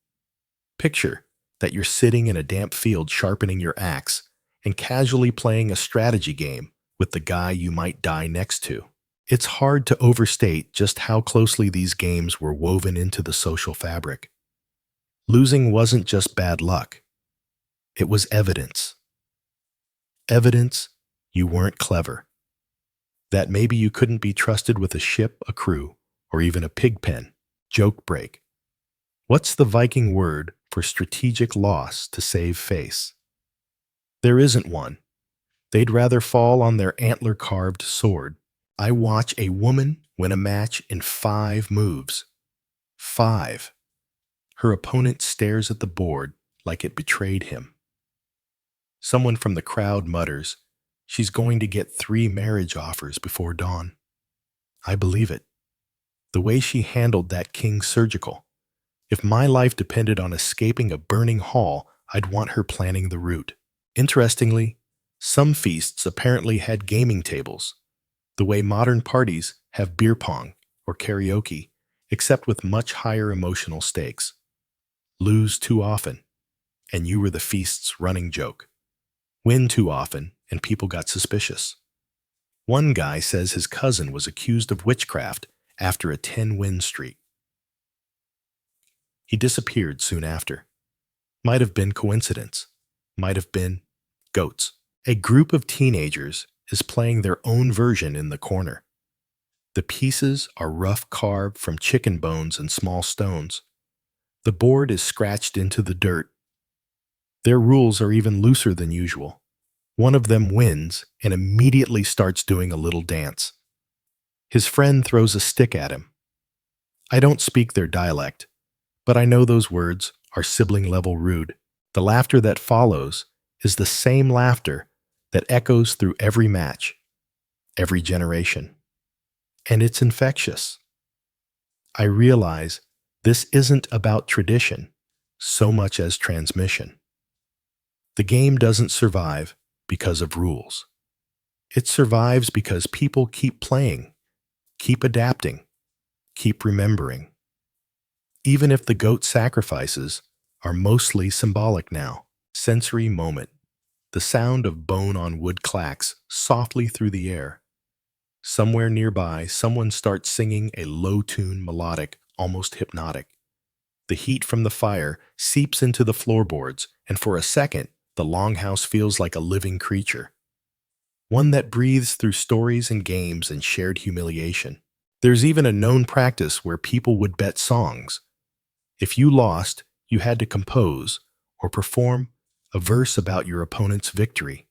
Picture that you're sitting in a damp field sharpening your axe and casually playing a strategy game with the guy you might die next to. It's hard to overstate just how closely these games were woven into the social fabric. Losing wasn't just bad luck. It was evidence. Evidence you weren't clever. That maybe you couldn't be trusted with a ship, a crew, or even a pig pen. Joke break. What's the Viking word for strategic loss to save face? There isn't one. They'd rather fall on their antler-carved sword. I watch a woman win a match in 5 moves. 5. Her opponent stares at the board like it betrayed him. Someone from the crowd mutters, "She's going to get 3 marriage offers before dawn." I believe it. The way she handled that king surgical. If my life depended on escaping a burning hall, I'd want her planning the route. Interestingly, some feasts apparently had gaming tables, the way modern parties have beer pong or karaoke, except with much higher emotional stakes. Lose too often, and you were the feast's running joke. Win too often, and people got suspicious. One guy says his cousin was accused of witchcraft after a 10-win streak. He disappeared soon after. Might have been coincidence. Might have been goats. A group of teenagers is playing their own version in the corner. The pieces are rough carved from chicken bones and small stones. The board is scratched into the dirt. Their rules are even looser than usual. One of them wins and immediately starts doing a little dance. His friend throws a stick at him. I don't speak their dialect, but I know those words are sibling-level rude. The laughter that follows is the same laughter that echoes through every match, every generation. And it's infectious. I realize this isn't about tradition so much as transmission. The game doesn't survive because of rules. It survives because people keep playing, keep adapting, keep remembering. Even if the goat sacrifices are mostly symbolic now. Sensory moment. The sound of bone on wood clacks softly through the air. Somewhere nearby, someone starts singing a low-tune melodic, almost hypnotic. The heat from the fire seeps into the floorboards, and for a second, the Longhouse feels like a living creature. One that breathes through stories and games and shared humiliation. There's even a known practice where people would bet songs. If you lost, you had to compose or perform a verse about your opponent's victory.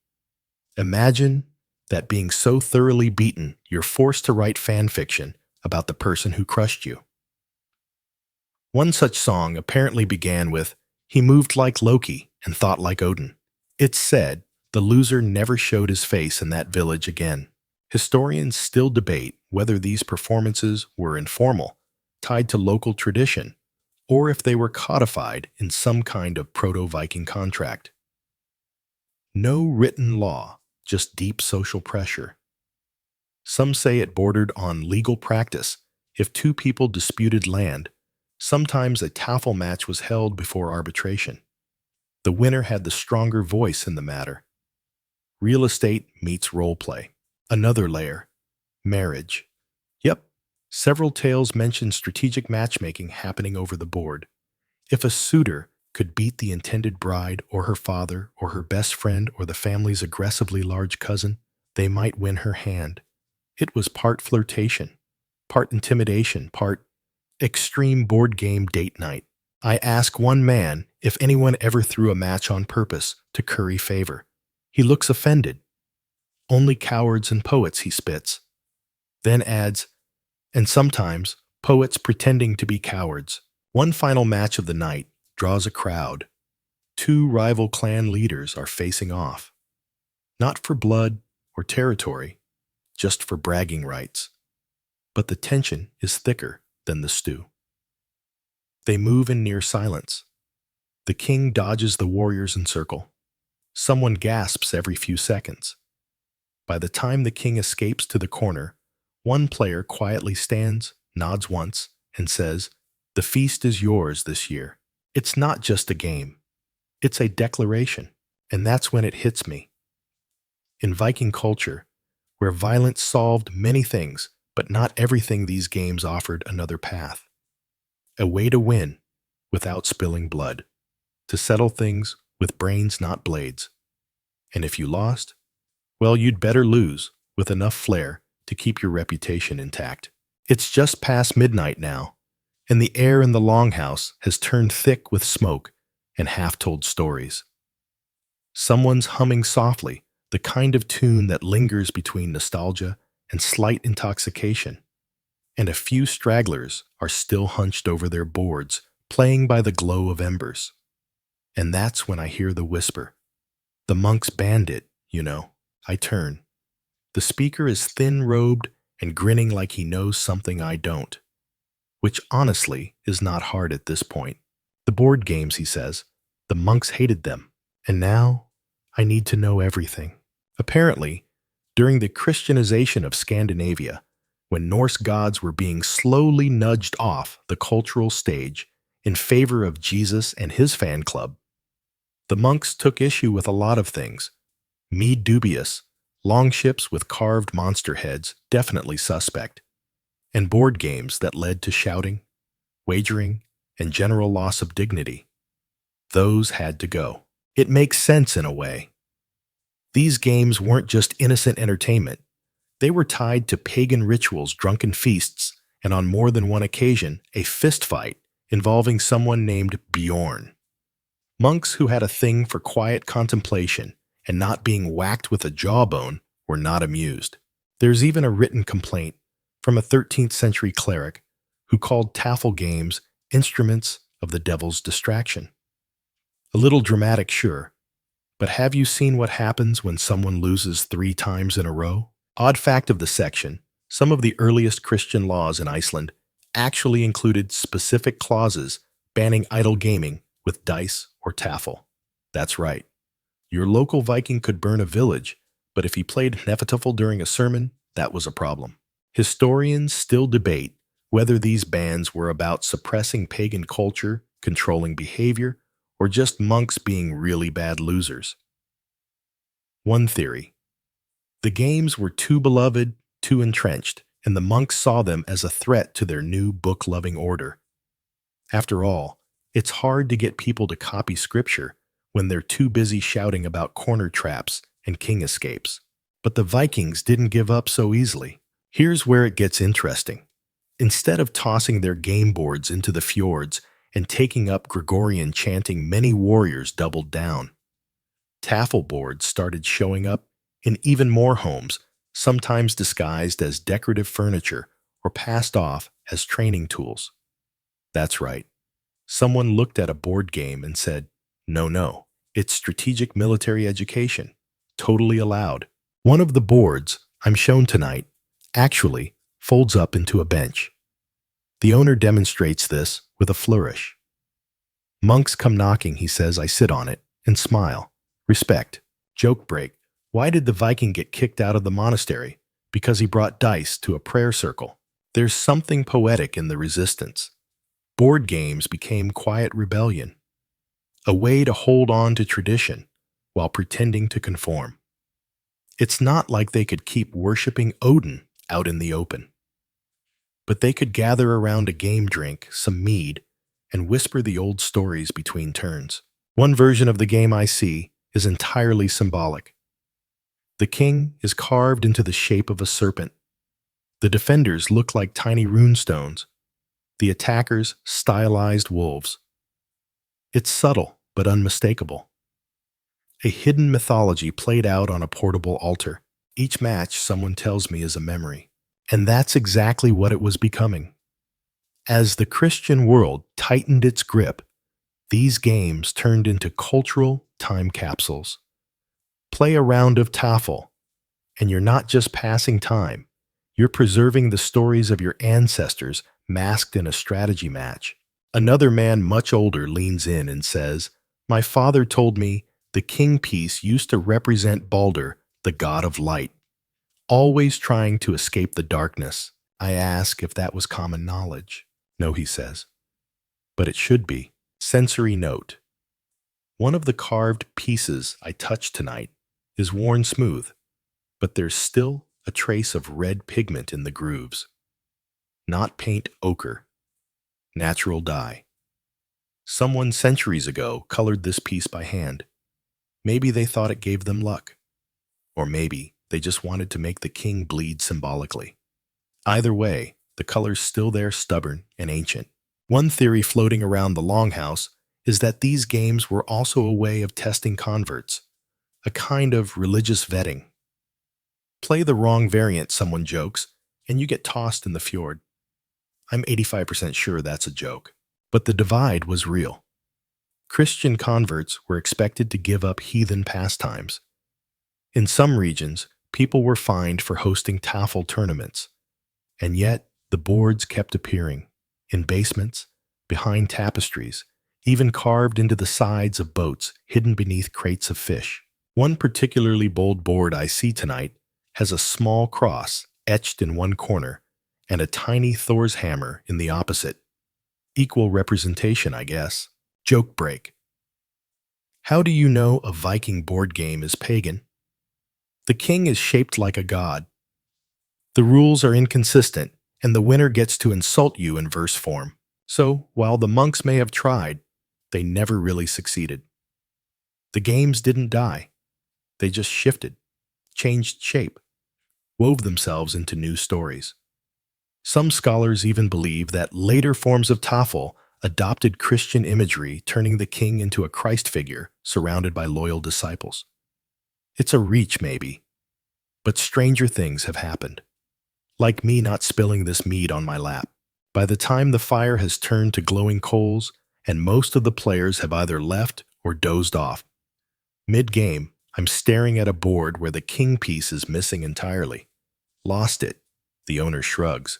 Imagine that being so thoroughly beaten, you're forced to write fan fiction about the person who crushed you. One such song apparently began with, "He moved like Loki and thought like Odin." It's said the loser never showed his face in that village again. Historians still debate whether these performances were informal, tied to local tradition, or if they were codified in some kind of proto-Viking contract. No written law, just deep social pressure. Some say it bordered on legal practice. If two people disputed land, sometimes a Tafl match was held before arbitration. The winner had the stronger voice in the matter. Real estate meets role play. Another layer. Marriage. Yep, several tales mention strategic matchmaking happening over the board. If a suitor could beat the intended bride or her father or her best friend or the family's aggressively large cousin, they might win her hand. It was part flirtation, part intimidation, part extreme board game date night. I ask one man if anyone ever threw a match on purpose to curry favor. He looks offended. Only cowards and poets, he spits. Then adds, and sometimes poets pretending to be cowards. One final match of the night draws a crowd. Two rival clan leaders are facing off. Not for blood or territory, just for bragging rights. But the tension is thicker than the stew. They move in near silence. The king dodges the warriors in circle. Someone gasps every few seconds. By the time the king escapes to the corner, one player quietly stands, nods once, and says, "The feast is yours this year." It's not just a game. It's a declaration. And that's when it hits me. In Viking culture, where violence solved many things, but not everything, these games offered another path. A way to win without spilling blood. To settle things with brains, not blades. And if you lost, well, you'd better lose with enough flair to keep your reputation intact. It's just past midnight now, and the air in the Longhouse has turned thick with smoke and half-told stories. Someone's humming softly, the kind of tune that lingers between nostalgia and slight intoxication, and a few stragglers are still hunched over their boards, playing by the glow of embers. And that's when I hear the whisper. The monk's bandit, you know. I turn. The speaker is thin-robed and grinning like he knows something I don't. Which honestly is not hard at this point. The board games, he says. The monks hated them. And now I need to know everything. Apparently, during the Christianization of Scandinavia, when Norse gods were being slowly nudged off the cultural stage in favor of Jesus and his fan club. The monks took issue with a lot of things. Mead dubious, longships with carved monster heads definitely suspect, and board games that led to shouting, wagering, and general loss of dignity. Those had to go. It makes sense in a way. These games weren't just innocent entertainment. They were tied to pagan rituals, drunken feasts, and on more than one occasion, a fist fight involving someone named Bjorn. Monks who had a thing for quiet contemplation and not being whacked with a jawbone were not amused. There's even a written complaint from a 13th century cleric who called Tafl games instruments of the devil's distraction. A little dramatic, sure, but have you seen what happens when someone loses 3 times in a row? Odd fact of the section, some of the earliest Christian laws in Iceland actually included specific clauses banning idle gaming with dice or Tafl. That's right. Your local Viking could burn a village, but if he played Hnefatafl during a sermon, that was a problem. Historians still debate whether these bans were about suppressing pagan culture, controlling behavior, or just monks being really bad losers. One theory: the games were too beloved, too entrenched, and the monks saw them as a threat to their new book-loving order. After all, it's hard to get people to copy scripture when they're too busy shouting about corner traps and king escapes. But the Vikings didn't give up so easily. Here's where it gets interesting. Instead of tossing their game boards into the fjords and taking up Gregorian chanting, many warriors doubled down. Tafl boards started showing up in even more homes, sometimes disguised as decorative furniture or passed off as training tools. That's right. Someone looked at a board game and said, no, it's strategic military education, totally allowed. One of the boards I'm shown tonight actually folds up into a bench. The owner demonstrates this with a flourish. Monks come knocking, he says. I sit on it and smile. Respect. Joke break. Why did the Viking get kicked out of the monastery? Because he brought dice to a prayer circle. There's something poetic in the resistance. Board games became quiet rebellion, a way to hold on to tradition while pretending to conform. It's not like they could keep worshiping Odin out in the open, but they could gather around a game drink, some mead, and whisper the old stories between turns. One version of the game I see is entirely symbolic. The king is carved into the shape of a serpent. The defenders look like tiny runestones. The attackers, stylized wolves. It's subtle but unmistakable. A hidden mythology played out on a portable altar. Each match, someone tells me, is a memory. And that's exactly what it was becoming. As the Christian world tightened its grip, these games turned into cultural time capsules. Play a round of Tafl, and you're not just passing time, you're preserving the stories of your ancestors masked in a strategy match. Another man much older leans in and says, my father told me the king piece used to represent Balder, the god of light, always trying to escape the darkness. I ask if that was common knowledge. No, he says, but it should be. Sensory note. One of the carved pieces I touched tonight is worn smooth, but there's still a trace of red pigment in the grooves. Not paint ochre. Natural dye. Someone centuries ago colored this piece by hand. Maybe they thought it gave them luck. Or maybe they just wanted to make the king bleed symbolically. Either way, the color's still there, stubborn and ancient. One theory floating around the Longhouse is that these games were also a way of testing converts, a kind of religious vetting. Play the wrong variant, someone jokes, and you get tossed in the fjord. I'm 85% sure that's a joke. But the divide was real. Christian converts were expected to give up heathen pastimes. In some regions, people were fined for hosting Tafl tournaments. And yet, the boards kept appearing, in basements, behind tapestries, even carved into the sides of boats hidden beneath crates of fish. One particularly bold board I see tonight has a small cross etched in one corner and a tiny Thor's hammer in the opposite. Equal representation, I guess. Joke break. How do you know a Viking board game is pagan? The king is shaped like a god. The rules are inconsistent, and the winner gets to insult you in verse form. So, while the monks may have tried, they never really succeeded. The games didn't die. They just shifted, changed shape, wove themselves into new stories. Some scholars even believe that later forms of Tafl adopted Christian imagery, turning the king into a Christ figure surrounded by loyal disciples. It's a reach, maybe, but stranger things have happened. Like me not spilling this mead on my lap. By the time the fire has turned to glowing coals, and most of the players have either left or dozed off. Mid-game, I'm staring at a board where the king piece is missing entirely. Lost it, the owner shrugs.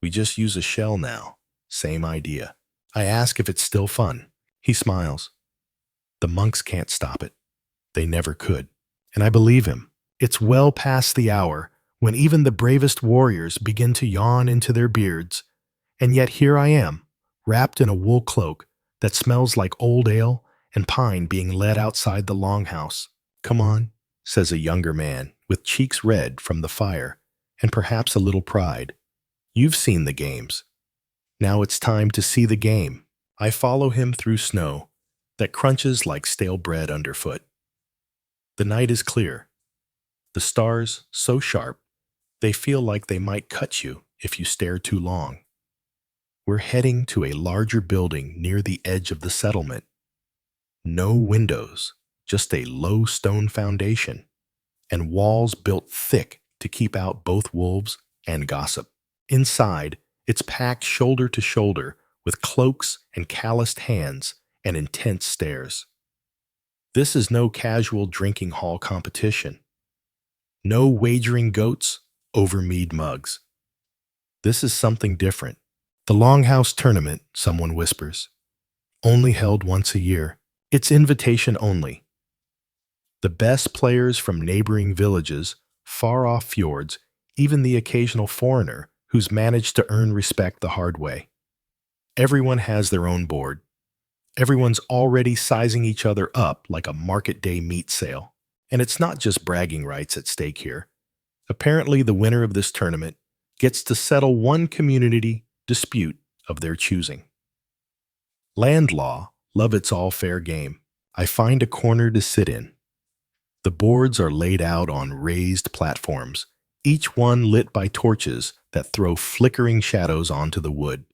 We just use a shell now. Same idea. I ask if it's still fun. He smiles. The monks can't stop it. They never could. And I believe him. It's well past the hour when even the bravest warriors begin to yawn into their beards, and yet here I am, wrapped in a wool cloak that smells like old ale and pine being led outside the Longhouse. Come on, says a younger man with cheeks red from the fire and perhaps a little pride. You've seen the games. Now it's time to see the game. I follow him through snow that crunches like stale bread underfoot. The night is clear. The stars so sharp, they feel like they might cut you if you stare too long. We're heading to a larger building near the edge of the settlement. No windows, just a low stone foundation, and walls built thick to keep out both wolves and gossip. Inside, it's packed shoulder to shoulder with cloaks and calloused hands and intense stares. This is no casual drinking hall competition. No wagering goats over mead mugs. This is something different. The Longhouse tournament, someone whispers. Only held once a year. It's invitation only. The best players from neighboring villages, far-off fjords, even the occasional foreigner who's managed to earn respect the hard way. Everyone has their own board. Everyone's already sizing each other up like a market day meat sale. And it's not just bragging rights at stake here. Apparently, the winner of this tournament gets to settle one community dispute of their choosing. Land law, love its all fair game. I find a corner to sit in. The boards are laid out on raised platforms, each one lit by torches that throw flickering shadows onto the wood.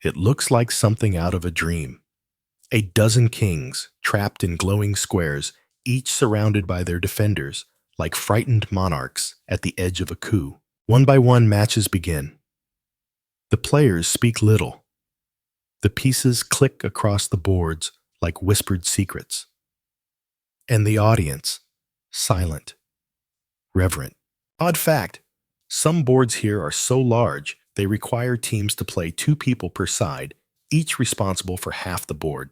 It looks like something out of a dream. A dozen kings, trapped in glowing squares, each surrounded by their defenders, like frightened monarchs at the edge of a coup. One by one, matches begin. The players speak little. The pieces click across the boards like whispered secrets. And the audience, silent, reverent. Odd fact, some boards here are so large they require teams to play 2 people per side, each responsible for half the board.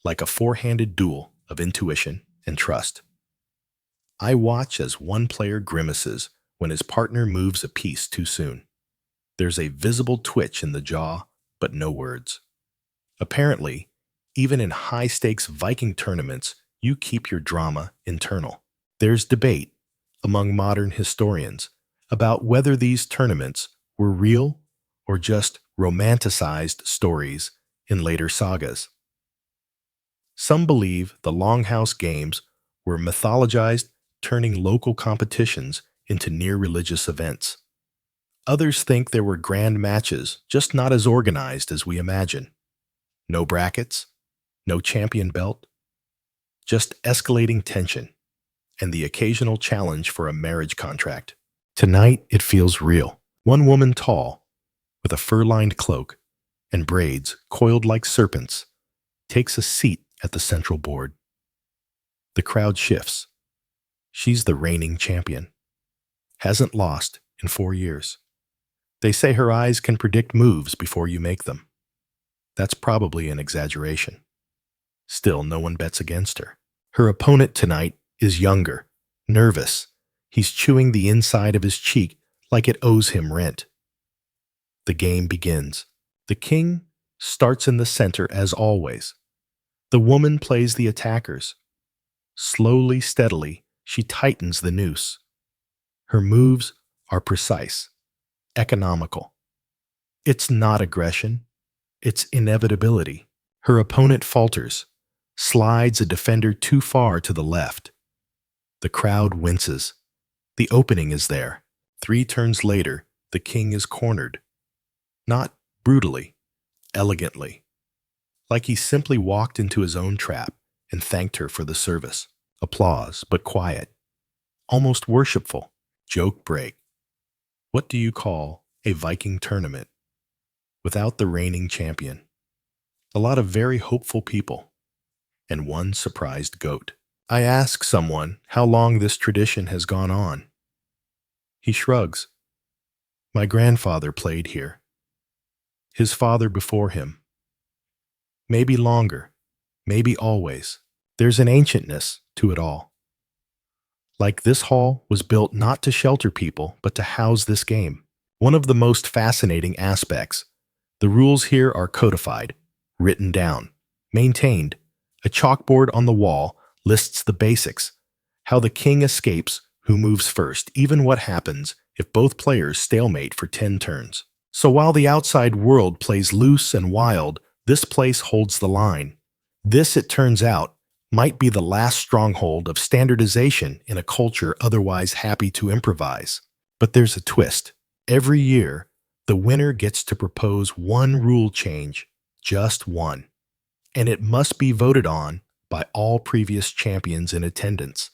Like a four-handed duel of intuition and trust. I watch as one player grimaces when his partner moves a piece too soon. There's a visible twitch in the jaw, but no words. Apparently, even in high-stakes Viking tournaments, you keep your drama internal. There's debate among modern historians about whether these tournaments were real or just romanticized stories in later sagas. Some believe the Longhouse games were mythologized, turning local competitions into near-religious events. Others think there were grand matches, just not as organized as we imagine. No brackets, no champion belt, just escalating tension, and the occasional challenge for a marriage contract. Tonight, it feels real. One woman tall, with a fur-lined cloak and braids coiled like serpents, takes a seat at the central board. The crowd shifts. She's the reigning champion. Hasn't lost in 4 years. They say her eyes can predict moves before you make them. That's probably an exaggeration. Still, no one bets against her. Her opponent tonight is younger, nervous. He's chewing the inside of his cheek like it owes him rent. The game begins. The king starts in the center as always. The woman plays the attackers. Slowly, steadily, she tightens the noose. Her moves are precise, economical. It's not aggression, it's inevitability. Her opponent falters, slides a defender too far to the left. The crowd winces. The opening is there. 3 turns later, the king is cornered. Not brutally, elegantly. Like he simply walked into his own trap and thanked her for the service. Applause, but quiet. Almost worshipful. Joke break. What do you call a Viking tournament without the reigning champion? A lot of very hopeful people, and one surprised goat. I ask someone how long this tradition has gone on. He shrugs. My grandfather played here. His father before him. Maybe longer, maybe always. There's an ancientness to it all. Like this hall was built not to shelter people, but to house this game. One of the most fascinating aspects. The rules here are codified, written down, maintained. A chalkboard on the wall lists the basics, how the king escapes, who moves first, even what happens if both players stalemate for 10 turns. So while the outside world plays loose and wild, this place holds the line. This, it turns out, might be the last stronghold of standardization in a culture otherwise happy to improvise. But there's a twist. Every year, the winner gets to propose one rule change, just one. And it must be voted on by all previous champions in attendance.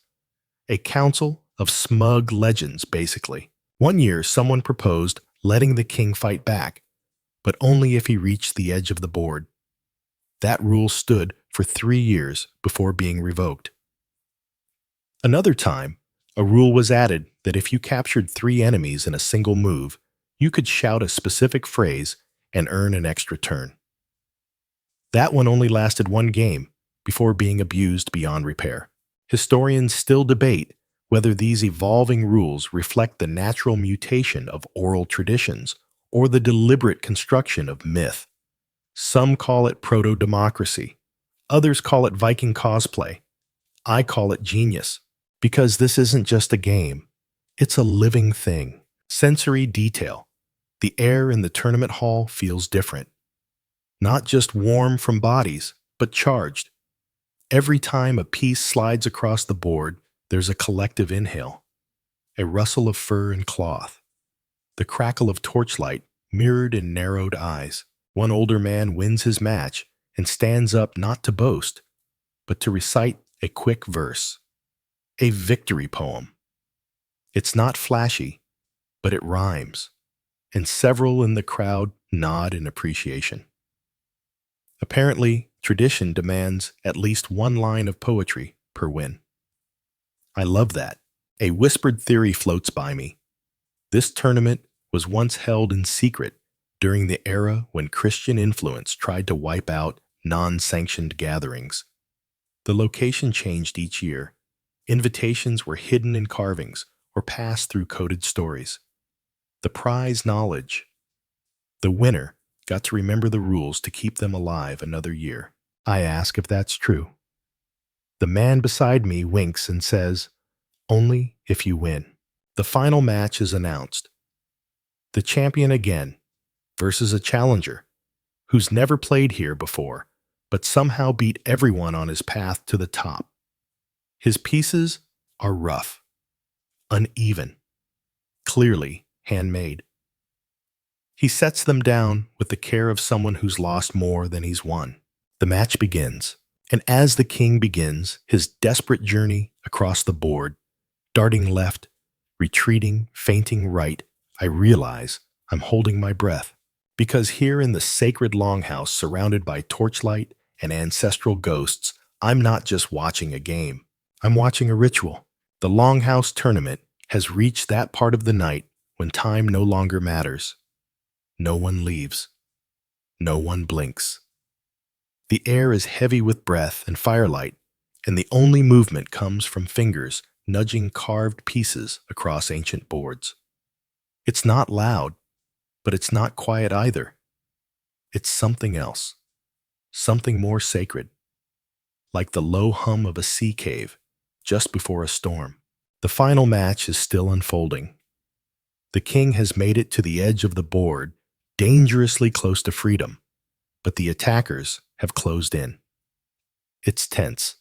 A council of smug legends, basically. One year, someone proposed letting the king fight back, but only if he reached the edge of the board. That rule stood for 3 years before being revoked. Another time, a rule was added that if you captured 3 enemies in a single move, you could shout a specific phrase and earn an extra turn. That one only lasted 1 game before being abused beyond repair. Historians still debate whether these evolving rules reflect the natural mutation of oral traditions or the deliberate construction of myth. Some call it proto-democracy. Others call it Viking cosplay. I call it genius, because this isn't just a game. It's a living thing. Sensory detail. The air in the tournament hall feels different. Not just warm from bodies, but charged. Every time a piece slides across the board, there's a collective inhale. A rustle of fur and cloth. The crackle of torchlight mirrored in narrowed eyes. One older man wins his match and stands up not to boast, but to recite a quick verse. A victory poem. It's not flashy, but it rhymes, and several in the crowd nod in appreciation. Apparently, tradition demands at least 1 line of poetry per win. I love that. A whispered theory floats by me. This tournament was once held in secret during the era when Christian influence tried to wipe out non-sanctioned gatherings. The location changed each year. Invitations were hidden in carvings or passed through coded stories. The prize knowledge. The winner got to remember the rules to keep them alive another year. I ask if that's true. The man beside me winks and says, "Only if you win." The final match is announced. The champion again versus a challenger who's never played here before, but somehow beat everyone on his path to the top. His pieces are rough, uneven, clearly handmade. He sets them down with the care of someone who's lost more than he's won. The match begins, and as the king begins his desperate journey across the board, darting left, retreating, feinting right, I realize I'm holding my breath. Because here in the sacred Longhouse, surrounded by torchlight and ancestral ghosts, I'm not just watching a game. I'm watching a ritual. The Longhouse tournament has reached that part of the night when time no longer matters. No one leaves. No one blinks. The air is heavy with breath and firelight, and the only movement comes from fingers nudging carved pieces across ancient boards. It's not loud, But it's not quiet either. It's something else, something more sacred, like the low hum of a sea cave just before a storm. The final match is still unfolding. The king has made it to the edge of the board, dangerously close to freedom, but the attackers have closed in. It's tense.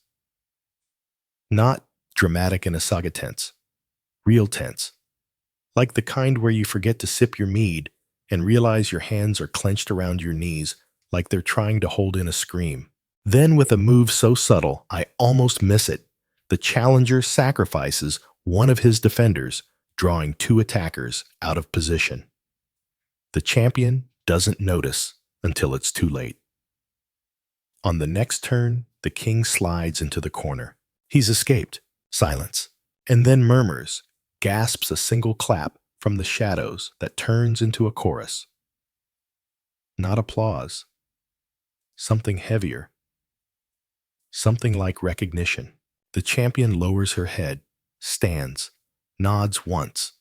Not dramatic in a saga tense, real tense, like the kind where you forget to sip your mead and realize your hands are clenched around your knees like they're trying to hold in a scream. Then, with a move so subtle I almost miss it, the challenger sacrifices one of his defenders, drawing two attackers out of position. The champion doesn't notice until it's too late. On the next turn, the king slides into the corner. He's escaped. Silence. And then murmurs, gasps a single clap from the shadows that turns into a chorus. Not applause. Something heavier. Something like recognition. The champion lowers her head, stands, nods once.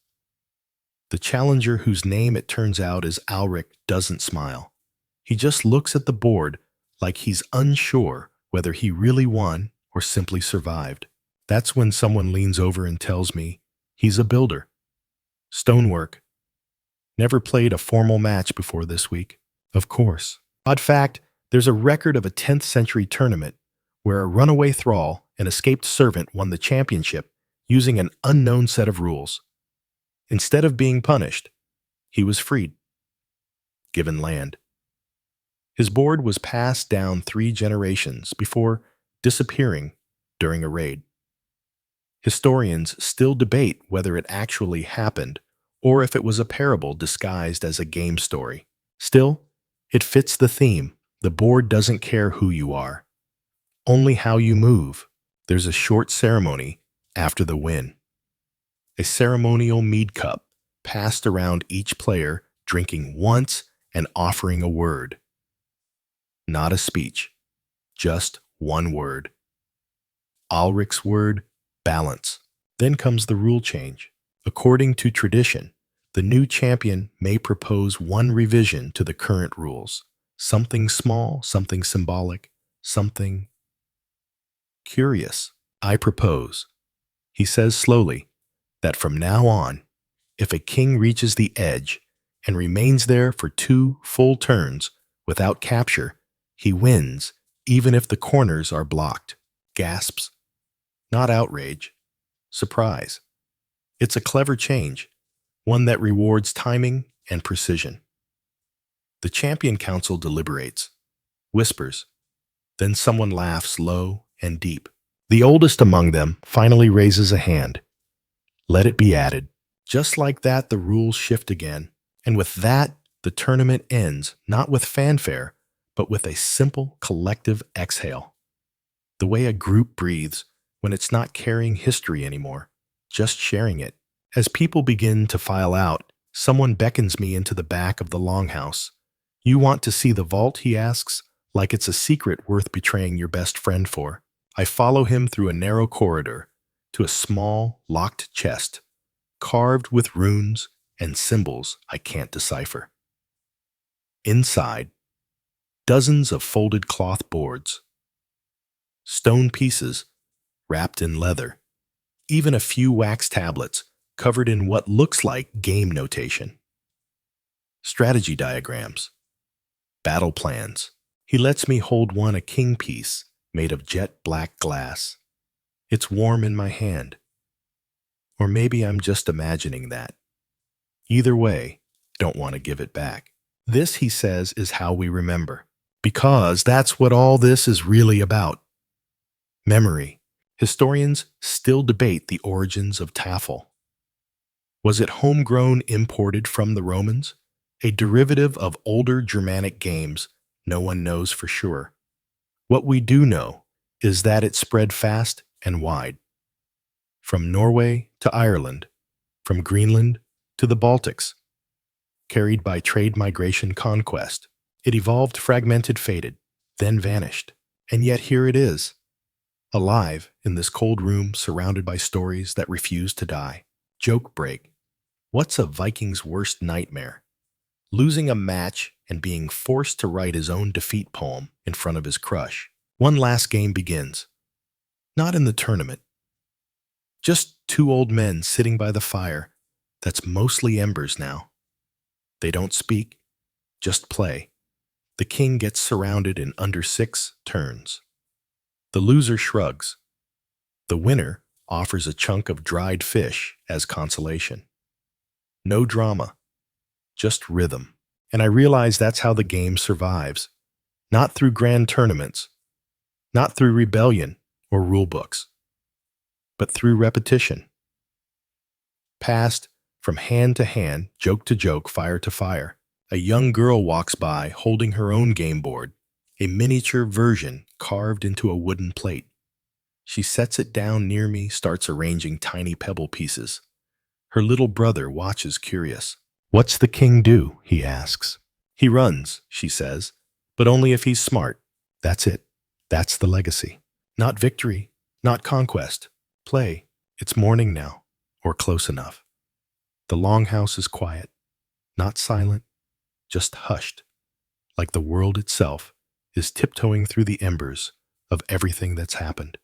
The challenger, whose name it turns out is Alric, doesn't smile. He just looks at the board like he's unsure whether he really won or simply survived. That's when someone leans over and tells me he's a builder. Stonework. Never played a formal match before this week. Of course. Odd fact, there's a record of a 10th century tournament where a runaway thrall, an escaped servant, won the championship using an unknown set of rules. Instead of being punished, he was freed, given land. His board was passed down 3 generations before disappearing during a raid. Historians still debate whether it actually happened or if it was a parable disguised as a game story. Still, it fits the theme. The board doesn't care who you are, only how you move. There's a short ceremony after the win. A ceremonial mead cup passed around each player, drinking once and offering a word. Not a speech, just one word. Alric's word, balance. Then comes the rule change. According to tradition, the new champion may propose one revision to the current rules. Something small, something symbolic, something curious. I propose, he says slowly, that from now on, if a king reaches the edge and remains there for 2 full turns without capture, he wins even if the corners are blocked. Gasps. Not outrage. Surprise. It's a clever change, one that rewards timing and precision. The champion council deliberates, whispers, then someone laughs low and deep. The oldest among them finally raises a hand. Let it be added. Just like that, the rules shift again, and with that, the tournament ends, not with fanfare, but with a simple collective exhale. The way a group breathes when it's not carrying history anymore, just sharing it. As people begin to file out, someone beckons me into the back of the Longhouse. You want to see the vault, he asks, like it's a secret worth betraying your best friend for. I follow him through a narrow corridor to a small, locked chest, carved with runes and symbols I can't decipher. Inside, dozens of folded cloth boards, stone pieces wrapped in leather, even a few wax tablets covered in what looks like game notation, strategy diagrams, battle plans. He lets me hold one, a king piece made of jet black glass. It's warm in my hand. Or maybe I'm just imagining that. Either way, don't want to give it back. This, he says, is how we remember. Because that's what all this is really about. Memory. Historians still debate the origins of Tafl. Was it homegrown, imported from the Romans? A derivative of older Germanic games? No one knows for sure. What we do know is that it spread fast and wide. From Norway to Ireland, from Greenland to the Baltics. Carried by trade, migration, conquest. It evolved, fragmented, faded, then vanished. And yet here it is, alive in this cold room surrounded by stories that refuse to die. Joke break. What's a Viking's worst nightmare? losing a match and being forced to write his own defeat poem in front of his crush. One last game begins. Not in the tournament. Just two old men sitting by the fire that's mostly embers now. They don't speak, just play. The king gets surrounded in under 6 turns. The loser shrugs. The winner offers a chunk of dried fish as consolation. No drama, just rhythm. And I realize that's how the game survives. Not through grand tournaments, not through rebellion or rule books, but through repetition. Passed from hand to hand, joke to joke, fire to fire. A young girl walks by holding her own game board, a miniature version carved into a wooden plate. She sets it down near me, starts arranging tiny pebble pieces. Her little brother watches curious. "What's the king do?" he asks. "He runs," she says, "but only if he's smart." That's it. That's the legacy. Not victory, not conquest. Play. It's morning now, or close enough. The Longhouse is quiet, not silent, just hushed, like the world itself is tiptoeing through the embers of everything that's happened.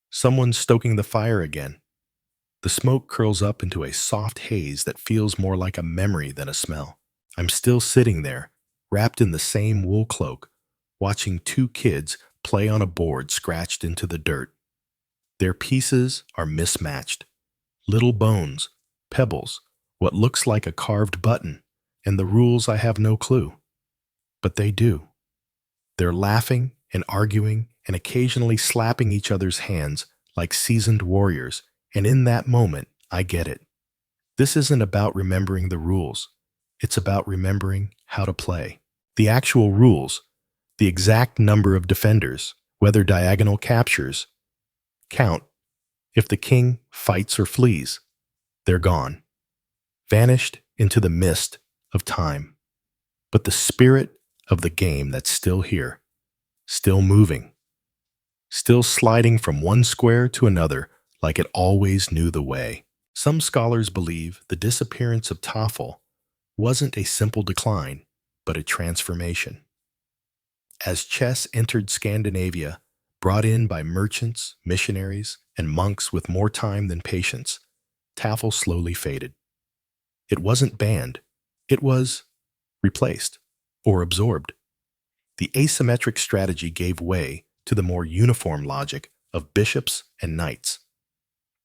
Someone's stoking the fire again. The smoke curls up into a soft haze that feels more like a memory than a smell. I'm still sitting there, wrapped in the same wool cloak, watching two kids play on a board scratched into the dirt. Their pieces are mismatched. Little bones, pebbles, what looks like a carved button, and the rules I have no clue. But they do. They're laughing and arguing and occasionally slapping each other's hands like seasoned warriors, and in that moment, I get it. This isn't about remembering the rules. It's about remembering how to play. The actual rules, the exact number of defenders, whether diagonal captures, count. If the king fights or flees, they're gone, vanished into the mist of time. But the spirit of the game that's still here, still moving, still sliding from one square to another like it always knew the way. Some scholars believe the disappearance of Tafl wasn't a simple decline, but a transformation. As chess entered Scandinavia, brought in by merchants, missionaries, and monks with more time than patience, Tafl slowly faded. It wasn't banned, it was replaced or absorbed. The asymmetric strategy gave way to the more uniform logic of bishops and knights.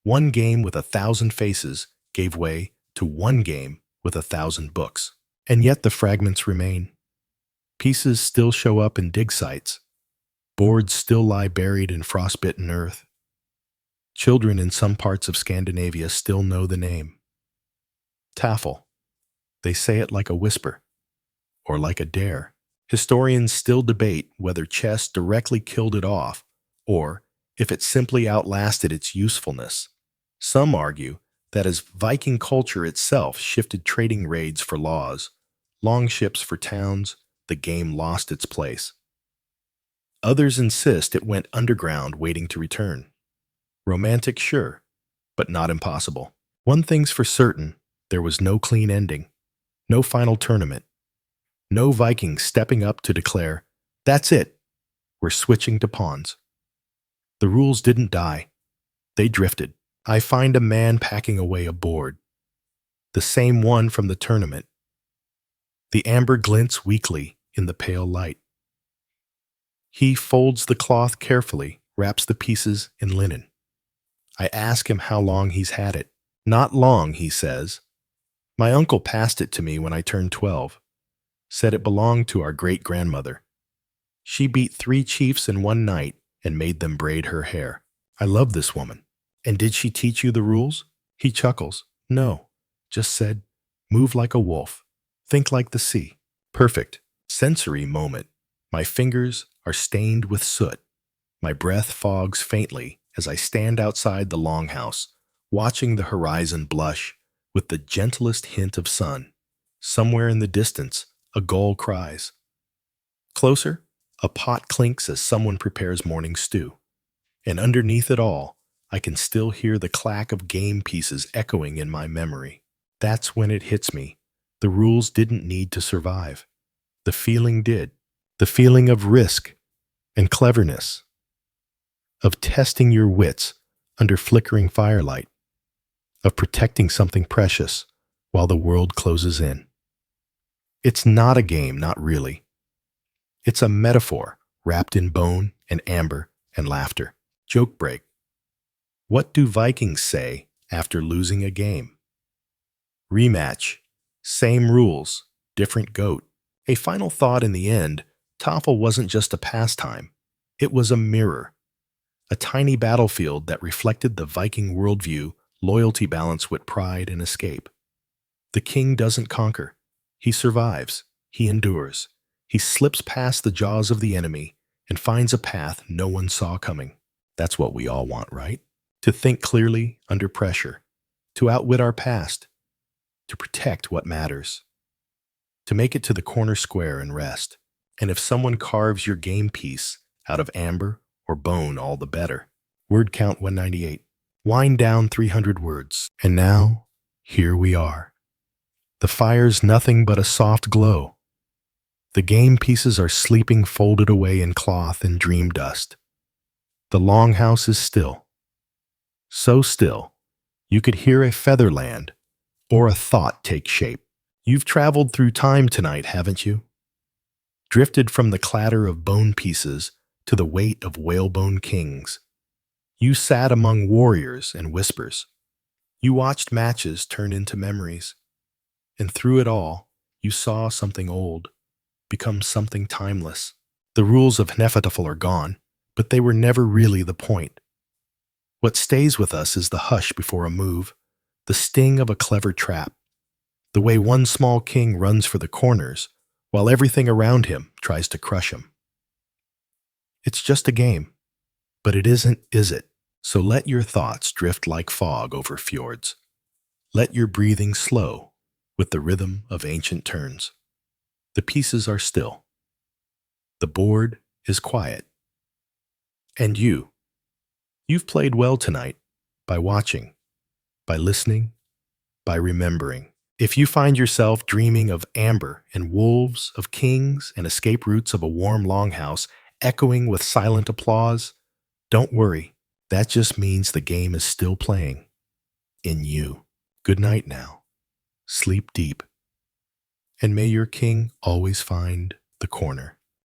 One game with 1,000 faces gave way to one game with 1,000 books. And yet the fragments remain. Pieces still show up in dig sites. Boards still lie buried in frostbitten earth. Children in some parts of Scandinavia still know the name. Tafl. They say it like a whisper, or like a dare. Historians still debate whether chess directly killed it off, or if it simply outlasted its usefulness. Some argue that as Viking culture itself shifted trading raids for laws, longships for towns, the game lost its place. Others insist it went underground waiting to return. Romantic, sure, but not impossible. One thing's for certain, there was no clean ending, no final tournament, no Vikings stepping up to declare, "That's it, we're switching to pawns." The rules didn't die, they drifted. I find a man packing away a board, the same one from the tournament. The amber glints weakly in the pale light. He folds the cloth carefully, wraps the pieces in linen. I ask him how long he's had it. "Not long," he says. "My uncle passed it to me when I turned 12. Said it belonged to our great-grandmother. She beat 3 chiefs in one night and made them braid her hair. I love this woman." "And did she teach you the rules?" He chuckles. "No, just said, move like a wolf, think like the sea." Perfect. Sensory moment. My fingers are stained with soot. My breath fogs faintly as I stand outside the Longhouse, watching the horizon blush with the gentlest hint of sun. Somewhere in the distance, a gull cries. Closer, a pot clinks as someone prepares morning stew. And underneath it all, I can still hear the clack of game pieces echoing in my memory. That's when it hits me. The rules didn't need to survive. The feeling did. The feeling of risk and cleverness, of testing your wits under flickering firelight, of protecting something precious while the world closes in. It's not a game, not really. It's a metaphor wrapped in bone and amber and laughter. Joke break. What do Vikings say after losing a game? Rematch. Same rules, different goat. A final thought in the end, Tafel wasn't just a pastime. It was a mirror. A tiny battlefield that reflected the Viking worldview, loyalty balanced with pride and escape. The king doesn't conquer. He survives. He endures. He slips past the jaws of the enemy and finds a path no one saw coming. That's what we all want, right? To think clearly under pressure, to outwit our past, to protect what matters, to make it to the corner square and rest. And if someone carves your game piece out of amber or bone, all the better. Word count 198. Wind down 300 words. And now, here we are. The fire's nothing but a soft glow. The game pieces are sleeping folded away in cloth and dream dust. The Longhouse is still. So still, you could hear a feather land or a thought take shape. You've traveled through time tonight, haven't you? Drifted from the clatter of bone pieces to the weight of whalebone kings. You sat among warriors and whispers. You watched matches turn into memories. And through it all, you saw something old become something timeless. The rules of Hnefatafl are gone, but they were never really the point. What stays with us is the hush before a move, the sting of a clever trap, the way one small king runs for the corners while everything around him tries to crush him. It's just a game, but it isn't, is it? So let your thoughts drift like fog over fjords. Let your breathing slow with the rhythm of ancient turns. The pieces are still. The board is quiet. And you've played well tonight by watching, by listening, by remembering. If you find yourself dreaming of amber and wolves, of kings and escape routes of a warm longhouse echoing with silent applause, don't worry. That just means the game is still playing in you. Good night now. Sleep deep. And may your king always find the corner.